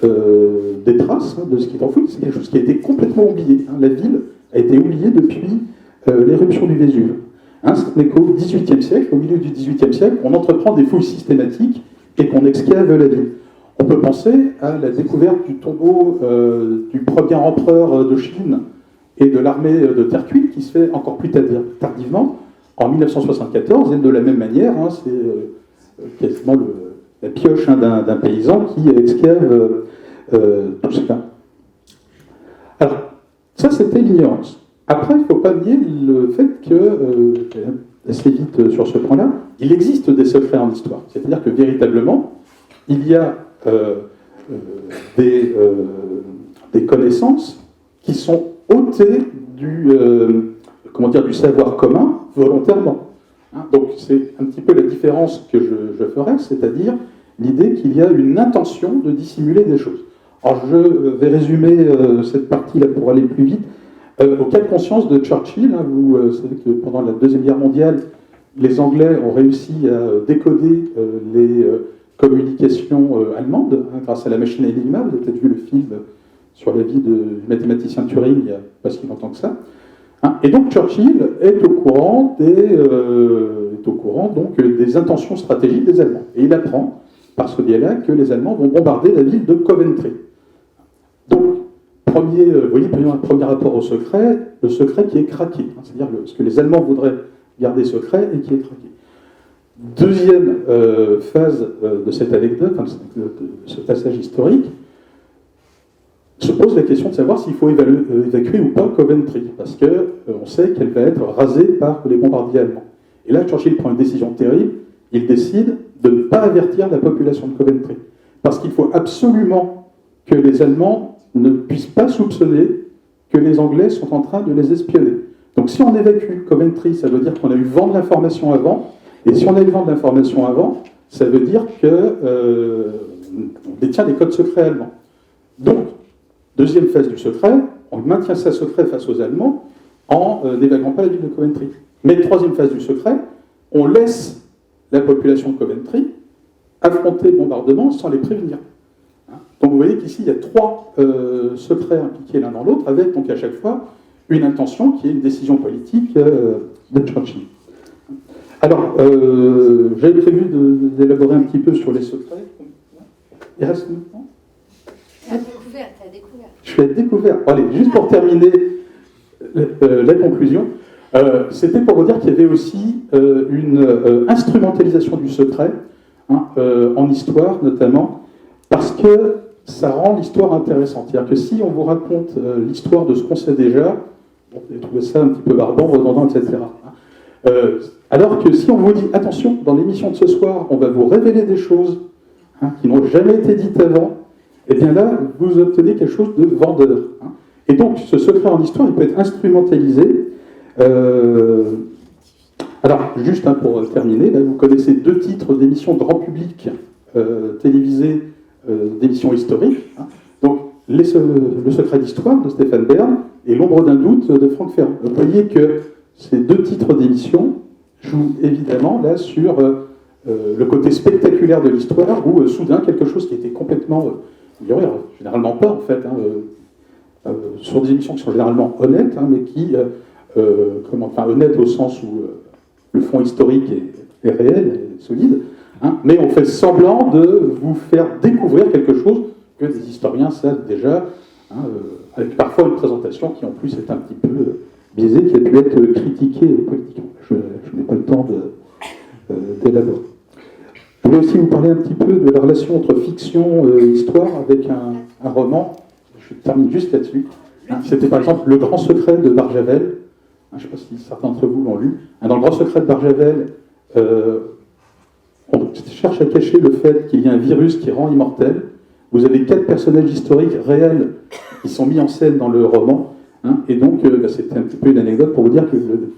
des traces de ce qui est enfoui. C'est quelque chose qui a été complètement oublié. Hein. La ville a été oubliée depuis l'éruption du Vésuve. Hein, ce n'est qu'au XVIIIe siècle, au milieu du XVIIIe siècle, on entreprend des fouilles systématiques et qu'on excave la ville. On peut penser à la découverte du tombeau du premier empereur de Chine et de l'armée de terre cuite, qui se fait encore plus tardivement, en 1974, et de la même manière, hein, c'est quasiment la pioche hein, d'un paysan qui excave tout cela. Alors, ça c'était l'ignorance. Après, il ne faut pas nier le fait que, assez vite sur ce point-là, il existe des secrets en histoire. C'est-à-dire que véritablement, il y a des connaissances qui sont ôtées du savoir commun volontairement. Hein, donc c'est un petit peu la différence que je ferai, c'est-à-dire l'idée qu'il y a une intention de dissimuler des choses. Alors je vais résumer cette partie-là pour aller plus vite. Au cas de conscience de Churchill, hein, vous savez que pendant la Deuxième Guerre mondiale, les Anglais ont réussi à décoder les communications allemandes hein, grâce à la machine Enigma. Vous avez peut-être vu le film sur la vie du mathématicien Turing il n'y a pas si longtemps que ça. Hein, et donc Churchill est au courant des intentions stratégiques des Allemands. Et il apprend, par ce biais-là, que les Allemands vont bombarder la ville de Coventry. Donc, premier rapport au secret, le secret qui est craqué. Hein, c'est-à-dire ce que les Allemands voudraient garder secret et qui est craqué. Deuxième phase de cette anecdote, de ce passage historique, se pose la question de savoir s'il faut évacuer ou pas Coventry, parce qu'on sait qu'elle va être rasée par les bombardiers allemands. Et là, Churchill prend une décision terrible, il décide de ne pas avertir la population de Coventry, parce qu'il faut absolument que les Allemands ne puissent pas soupçonner que les Anglais sont en train de les espionner. Donc si on évacue Coventry, ça veut dire qu'on a eu vent de l'information avant, et si on a eu vent de l'information avant, ça veut dire qu'on détient des codes secrets allemands. Donc, deuxième phase du secret, on maintient ça secret face aux Allemands en n'évacuant pas la ville de Coventry. Mais troisième phase du secret, on laisse la population de Coventry affronter le bombardement sans les prévenir. Donc vous voyez qu'ici, il y a trois secrets impliqués l'un dans l'autre, avec donc à chaque fois une intention qui est une décision politique de Churchill. Alors, j'avais prévu d'élaborer un petit peu sur les secrets. Il reste un temps ? Je suis à découvert. Allez, juste pour terminer la conclusion, c'était pour vous dire qu'il y avait aussi une instrumentalisation du secret, en histoire notamment, parce que ça rend l'histoire intéressante. C'est-à-dire que si on vous raconte l'histoire de ce qu'on sait déjà, vous allez trouver ça un petit peu barbant, redondant, etc. Alors que si on vous dit, attention, dans l'émission de ce soir, on va vous révéler des choses qui n'ont jamais été dites avant, et bien là, vous obtenez quelque chose de vendeur. Et donc, ce secret en histoire, il peut être instrumentalisé. Alors, juste pour terminer, là, vous connaissez deux titres d'émissions grand public télévisées, d'émissions historiques. Donc, le secret d'histoire de Stéphane Bern et L'ombre d'un doute de Franck Ferrand. Vous voyez que ces deux titres d'émissions jouent évidemment là sur le côté spectaculaire de l'histoire, où soudain, quelque chose qui était complètement... généralement pas en fait, sur des émissions qui sont généralement honnêtes, mais qui, honnêtes au sens où le fond historique est réel et solide, mais on fait semblant de vous faire découvrir quelque chose que des historiens savent déjà, avec parfois une présentation qui en plus est un petit peu biaisée, qui a pu être critiquée politiquement. Je n'ai pas le temps d'élaborer. Je voulais aussi vous parler un petit peu de la relation entre fiction et histoire avec un roman. Je termine juste là-dessus. C'était par exemple Le Grand Secret de Barjavel. Je ne sais pas si certains d'entre vous l'ont lu. Dans Le Grand Secret de Barjavel, on cherche à cacher le fait qu'il y a un virus qui rend immortel. Vous avez 4 personnages historiques réels qui sont mis en scène dans le roman. Et donc, c'était un petit peu une anecdote pour vous dire que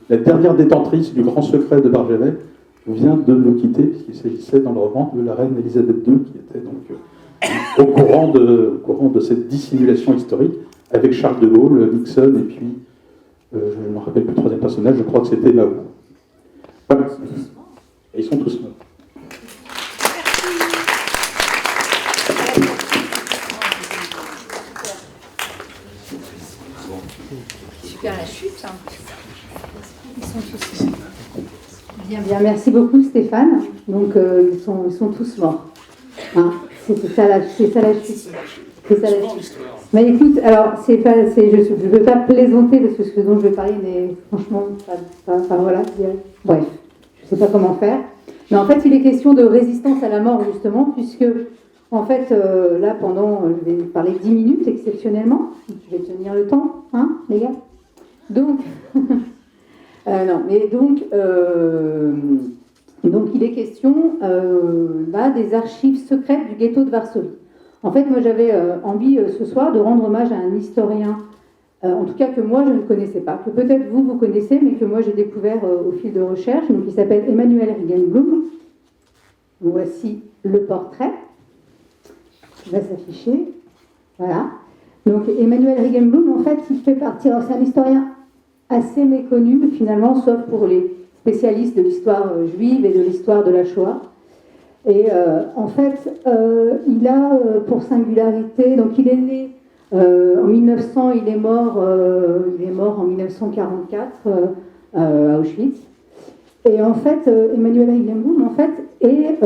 la dernière détentrice du Grand Secret de Barjavel vient de nous quitter, puisqu'il s'agissait dans le roman de la reine Elisabeth II, qui était donc au courant de cette dissimulation historique, avec Charles de Gaulle, Nixon, et puis, je ne me rappelle plus le troisième personnage, je crois que c'était Mao. Voilà. Et ils sont tous morts. Super la chute, Ils sont tous morts. Bien, merci beaucoup Stéphane. Donc ils sont tous morts. C'est ça la chute. Mais écoute, alors je ne veux pas plaisanter parce que ce dont je vais parler n'est franchement voilà. Bref, je ne sais pas comment faire. Mais en fait, il est question de résistance à la mort justement, puisque en fait là je vais parler 10 minutes exceptionnellement. Je vais tenir le temps, les gars. Donc donc il est question là des archives secrètes du ghetto de Varsovie. En fait, moi j'avais envie ce soir de rendre hommage à un historien, en tout cas que moi je ne connaissais pas, que peut-être vous connaissez, mais que moi j'ai découvert au fil de recherche. Donc il s'appelle Emanuel Regenblum. Voici le portrait. Il va s'afficher. Voilà. Donc Emanuel Regenblum, en fait, il fait partie. Alors, c'est un historien assez méconnu finalement, sauf pour les spécialistes de l'histoire juive et de l'histoire de la Shoah. Et en fait, il a pour singularité, donc il est né En 1900, il est mort en 1944 à Auschwitz. Et en fait, Emanuel Heidenboom, en fait, est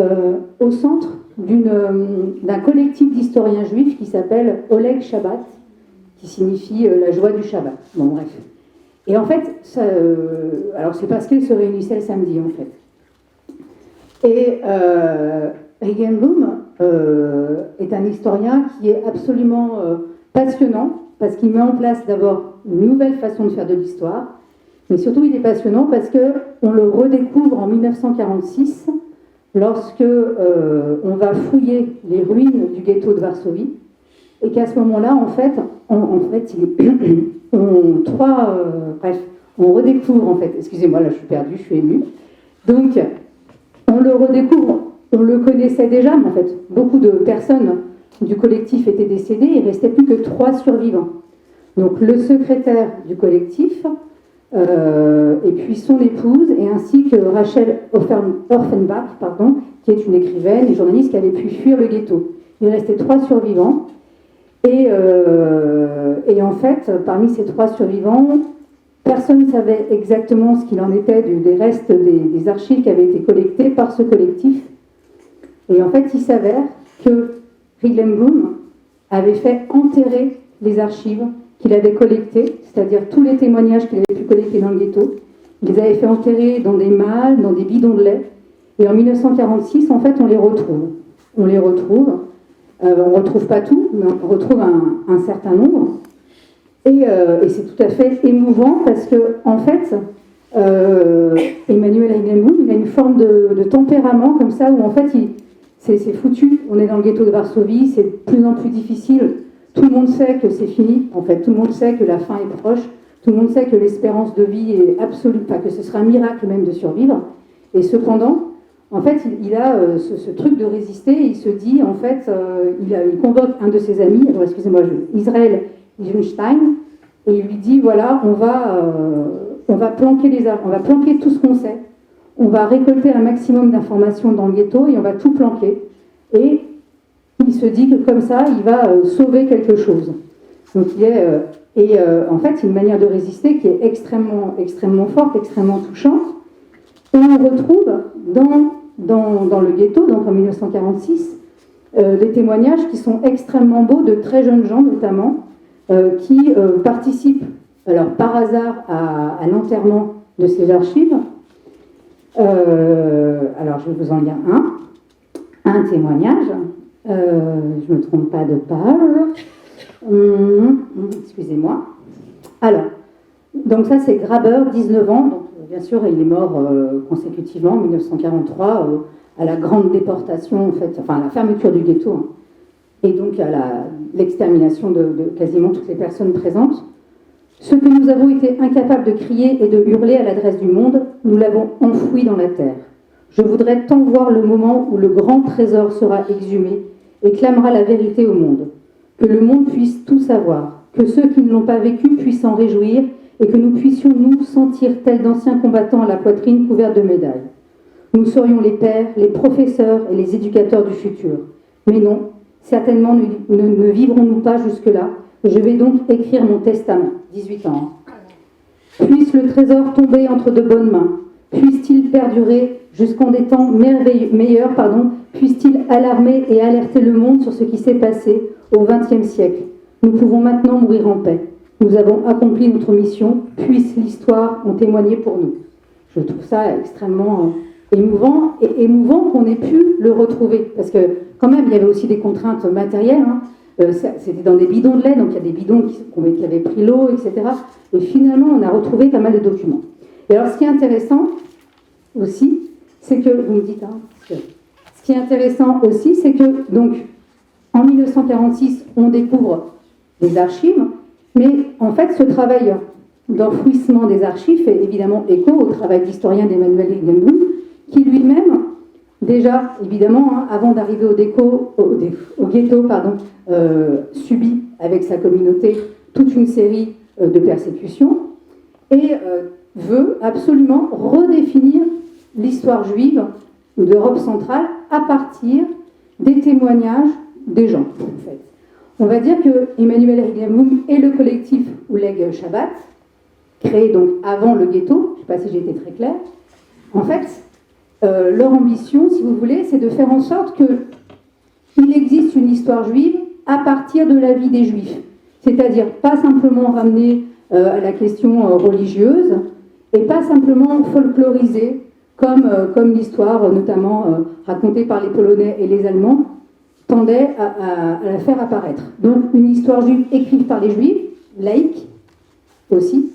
au centre d'un collectif d'historiens juifs qui s'appelle Oleg Shabbat, qui signifie la joie du Shabbat. Bon, bref. Et en fait, alors c'est parce qu'ils se réunissaient le samedi, en fait. Et Heidenboom est un historien qui est absolument passionnant, parce qu'il met en place d'abord une nouvelle façon de faire de l'histoire, mais surtout il est passionnant parce qu'on le redécouvre en 1946, lorsque on va fouiller les ruines du ghetto de Varsovie, et qu'à ce moment-là, en fait, on redécouvre, en fait, excusez-moi, là je suis perdue, je suis émue, donc on le redécouvre, on le connaissait déjà, mais en fait, beaucoup de personnes du collectif étaient décédées, il ne restait plus que 3 survivants. Donc le secrétaire du collectif, et puis son épouse, et ainsi que Rachel Offenbach, qui est une écrivaine et journaliste qui avait pu fuir le ghetto. Il restait 3 survivants. Et en fait, parmi ces 3 survivants, personne ne savait exactement ce qu'il en était des restes des archives qui avaient été collectées par ce collectif. Et en fait, il s'avère que Heidenboom avait fait enterrer les archives qu'il avait collectées, c'est-à-dire tous les témoignages qu'il avait pu collecter dans le ghetto. Il les avait fait enterrer dans des malles, dans des bidons de lait. Et en 1946, en fait, on les retrouve. On ne retrouve pas tout, mais on retrouve un certain nombre. Et c'est tout à fait émouvant parce que, en fait, Emanuel Heidenboom, il a une forme de tempérament comme ça, où en fait, c'est foutu. On est dans le ghetto de Varsovie, c'est de plus en plus difficile. Tout le monde sait que c'est fini, en fait. Tout le monde sait que la fin est proche. Tout le monde sait que l'espérance de vie est absolue, enfin, que ce sera un miracle même de survivre. Et cependant, en fait, il a ce truc de résister. Il se dit, en fait, il convoque un de ses amis, Israël Eisenstein, et il lui dit, voilà, on va planquer tout ce qu'on sait. On va récolter un maximum d'informations dans le ghetto et on va tout planquer. Et il se dit que comme ça, il va sauver quelque chose. Donc en fait, c'est une manière de résister qui est extrêmement, extrêmement forte, extrêmement touchante. Et on retrouve dans le ghetto, donc en 1946, des témoignages qui sont extrêmement beaux de très jeunes gens notamment, qui participent, alors par hasard, à l'enterrement de ces archives. Alors je vais vous en lire un témoignage. Je ne me trompe pas de page. Excusez-moi. Alors, donc ça c'est Graber, 19 ans. Donc, bien sûr, il est mort consécutivement en 1943 à la grande déportation, en fait, enfin à la fermeture du ghetto, hein, et donc à l'extermination de quasiment toutes les personnes présentes. Ce que nous avons été incapables de crier et de hurler à l'adresse du monde, nous l'avons enfoui dans la terre. Je voudrais tant voir le moment où le grand trésor sera exhumé et clamera la vérité au monde. Que le monde puisse tout savoir, que ceux qui ne l'ont pas vécu puissent s'en réjouir et que nous puissions nous sentir tels d'anciens combattants à la poitrine couverts de médailles. Nous serions les pères, les professeurs et les éducateurs du futur. Mais non, certainement ne vivrons-nous pas jusque-là. Je vais donc écrire mon testament, 18 ans. Puisse le trésor tomber entre de bonnes mains. Puisse-t-il perdurer jusqu'en des temps meilleurs, puisse-t-il alarmer et alerter le monde sur ce qui s'est passé au XXe siècle. Nous pouvons maintenant mourir en paix. Nous avons accompli notre mission, puisse l'histoire en témoigner pour nous. Je trouve ça extrêmement émouvant, et émouvant qu'on ait pu le retrouver, parce que quand même, il y avait aussi des contraintes matérielles, hein. C'était dans des bidons de lait, donc il y a des bidons qui avaient pris l'eau, etc. Et finalement, on a retrouvé pas mal de documents. Et alors, ce qui est intéressant aussi, c'est que, vous me dites, hein, ce qui est intéressant aussi, c'est que, donc, en 1946, on découvre des archives, mais en fait, ce travail d'enfouissement des archives fait évidemment écho au travail d'historien d'Emmanuel Heidenboom, qui lui-même, déjà, évidemment, hein, avant d'arriver au ghetto, subit avec sa communauté toute une série de persécutions et veut absolument redéfinir l'histoire juive d'Europe centrale à partir des témoignages des gens, en fait. on va dire que Emmanuel Rijneboom et le collectif Oleg Shabbat, créé donc avant le ghetto, je ne sais pas si j'ai été très claire, en fait, leur ambition, si vous voulez, c'est de faire en sorte qu'il existe une histoire juive à partir de la vie des juifs. C'est-à-dire pas simplement ramener à la question religieuse et pas simplement folklorisée comme l'histoire, notamment racontée par les Polonais et les Allemands, tendait à la faire apparaître. Donc une histoire juive écrite par les juifs, laïque aussi,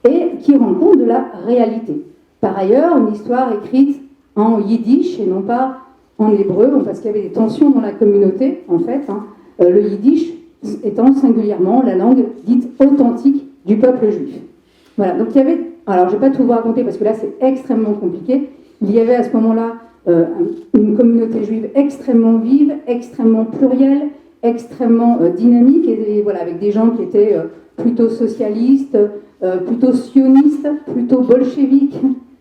et qui rend compte de la réalité. Par ailleurs, une histoire écrite en yiddish et non pas en hébreu, parce qu'il y avait des tensions dans la communauté, en fait. Le yiddish étant singulièrement la langue dite authentique du peuple juif. Voilà, donc il y avait, alors je ne vais pas tout vous raconter parce que là c'est extrêmement compliqué, il y avait à ce moment-là une communauté juive extrêmement vive, extrêmement plurielle, extrêmement dynamique, et voilà, avec des gens qui étaient plutôt socialistes, plutôt sionistes, plutôt bolcheviques,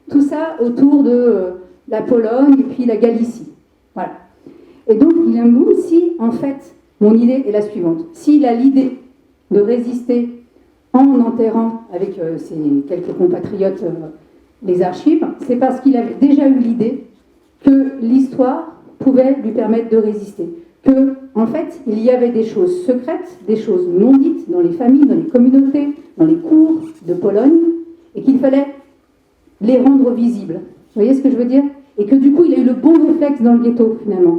tout ça autour de la Pologne et puis la Galicie. Voilà. Et donc Rijneboom, si en fait, mon idée est la suivante, s'il a l'idée de résister en enterrant avec ses quelques compatriotes les archives, c'est parce qu'il avait déjà eu l'idée que l'histoire pouvait lui permettre de résister. Que, en fait, il y avait des choses secrètes, des choses non dites dans les familles, dans les communautés, dans les cours de Pologne, et qu'il fallait les rendre visibles. Vous voyez ce que je veux dire? Et que du coup, il a eu le bon réflexe dans le ghetto, finalement,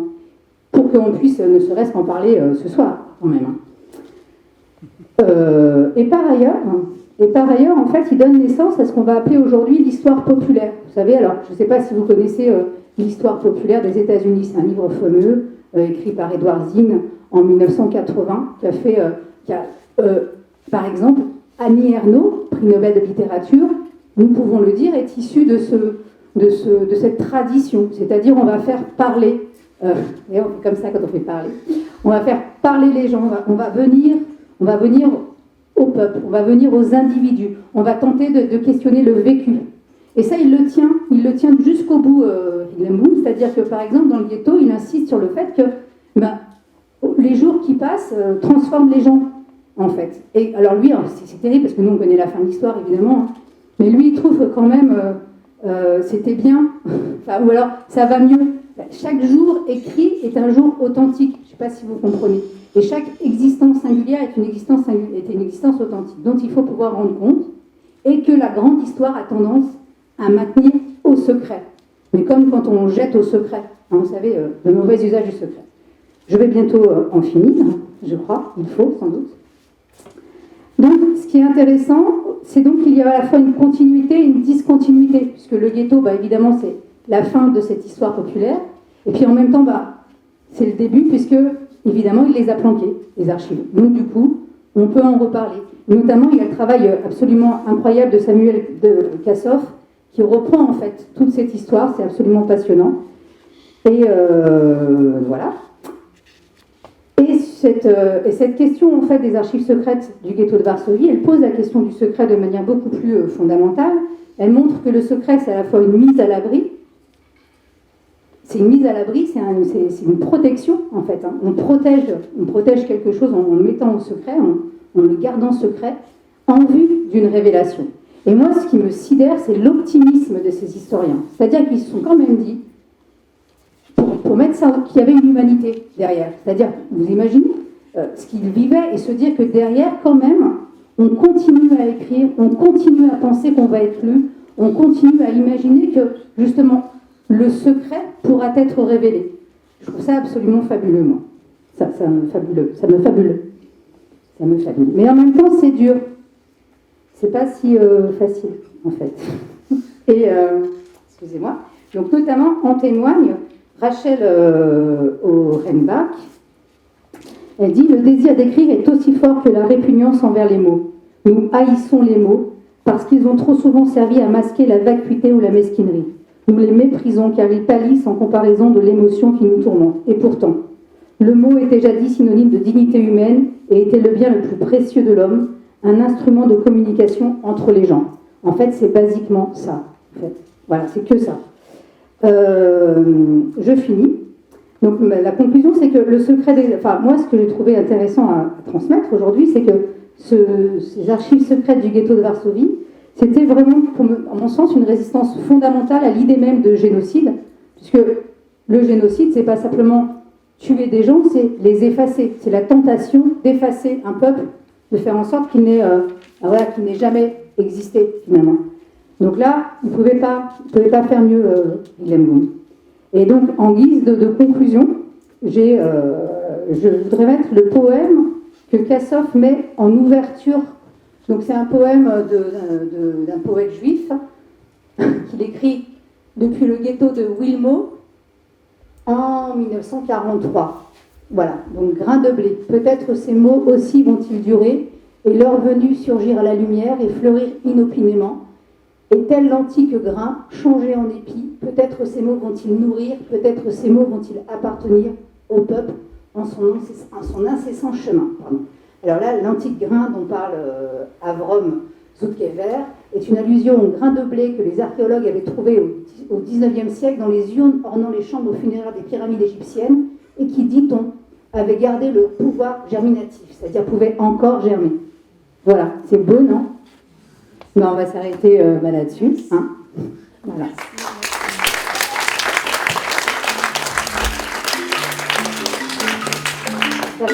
pour qu'on puisse ne serait-ce qu'en parler ce soir, quand même. Et par ailleurs, en fait, il donne naissance à ce qu'on va appeler aujourd'hui l'histoire populaire. Vous savez, alors, je ne sais pas si vous connaissez l'histoire populaire des États-Unis. C'est un livre fameux, écrit par Edward Zinn en 1980, par exemple, Annie Ernaux, prix Nobel de littérature, nous pouvons le dire, est issue de cette tradition. C'est-à-dire, on va faire parler, et on fait comme ça quand on fait parler, on va faire parler les gens, on va venir au peuple, on va venir aux individus, on va tenter de questionner le vécu. Et ça, il le tient jusqu'au bout, Rijneboom, c'est-à-dire que, par exemple, dans le ghetto, il insiste sur le fait que les jours qui passent transforment les gens, en fait. Et alors lui, c'est terrible, parce que nous, on connaît la fin de l'histoire, évidemment, mais lui, il trouve que quand même, c'était bien, ou alors, ça va mieux. Chaque jour écrit est un jour authentique, je ne sais pas si vous comprenez. Et chaque existence singulière est une existence authentique, dont il faut pouvoir rendre compte, et que la grande histoire a tendance à maintenir au secret. Mais comme quand on jette au secret, vous savez, le mauvais usage du secret. Je vais bientôt en finir, je crois, il faut sans doute. Donc, ce qui est intéressant, c'est donc qu'il y a à la fois une continuité et une discontinuité, puisque le ghetto, évidemment, c'est la fin de cette histoire populaire, et puis en même temps, c'est le début, puisque, évidemment, il les a planqués, les archives. Donc, du coup, on peut en reparler. Notamment, il y a le travail absolument incroyable de Samuel Kassoff, qui reprend, en fait, toute cette histoire, c'est absolument passionnant. Et voilà. Et cette question, en fait, des archives secrètes du ghetto de Varsovie, elle pose la question du secret de manière beaucoup plus fondamentale. Elle montre que le secret, c'est à la fois une mise à l'abri. C'est une mise à l'abri, c'est une protection, en fait. On protège quelque chose en le mettant au secret, en le gardant secret, en vue d'une révélation. Et moi, ce qui me sidère, c'est l'optimisme de ces historiens. C'est-à-dire qu'ils se sont quand même dit, pour mettre ça, qu'il y avait une humanité derrière. C'est-à-dire, vous imaginez ce qu'ils vivaient et se dire que derrière, quand même, on continue à écrire, on continue à penser qu'on va être lu, on continue à imaginer que, justement, le secret pourra être révélé. Je trouve ça absolument fabuleux, moi. Ça me fabule. Mais en même temps, c'est dur. C'est pas si facile, en fait. Et, excusez-moi. Donc, notamment, en témoigne Rachel Orenbach. Elle dit « Le désir d'écrire est aussi fort que la répugnance envers les mots. Nous haïssons les mots parce qu'ils ont trop souvent servi à masquer la vacuité ou la mesquinerie. Nous les méprisons car ils pâlissent en comparaison de l'émotion qui nous tourmente. Et pourtant, le mot était jadis synonyme de dignité humaine et était le bien le plus précieux de l'homme, un instrument de communication entre les gens. » En fait, c'est basiquement ça. En fait. Voilà, c'est que ça. Je finis. Donc la conclusion, c'est que le secret Enfin, moi, ce que j'ai trouvé intéressant à transmettre aujourd'hui, c'est que ces archives secrètes du ghetto de Varsovie, c'était vraiment, à mon sens, une résistance fondamentale à l'idée même de génocide, puisque le génocide, c'est pas simplement tuer des gens, c'est les effacer. C'est la tentation d'effacer un peuple, de faire en sorte qu'il n'ait jamais existé, finalement. Donc là, il ne pouvait pas faire mieux, Willem Gaume. Et donc, en guise de conclusion, je voudrais mettre le poème que Kassoff met en ouverture. Donc, c'est un poème d'un poète juif qu'il écrit depuis le ghetto de Wilmo en 1943. Voilà, donc grain de blé. Peut-être ces mots aussi vont-ils durer, et leur venue surgir à la lumière et fleurir inopinément. Et tel l'antique grain, changé en épi, peut-être ces mots vont-ils nourrir, peut-être ces mots vont-ils appartenir au peuple en son incessant chemin. Pardon. Alors là, l'antique grain dont parle Avrom Zoutkever est une allusion au grain de blé que les archéologues avaient trouvé au XIXe siècle dans les urnes ornant les chambres funéraires des pyramides égyptiennes et qui, dit-on, avait gardé le pouvoir germinatif, c'est-à-dire pouvait encore germer. Voilà, c'est beau, non ? Non, on va s'arrêter là-dessus. Hein, voilà. Ça,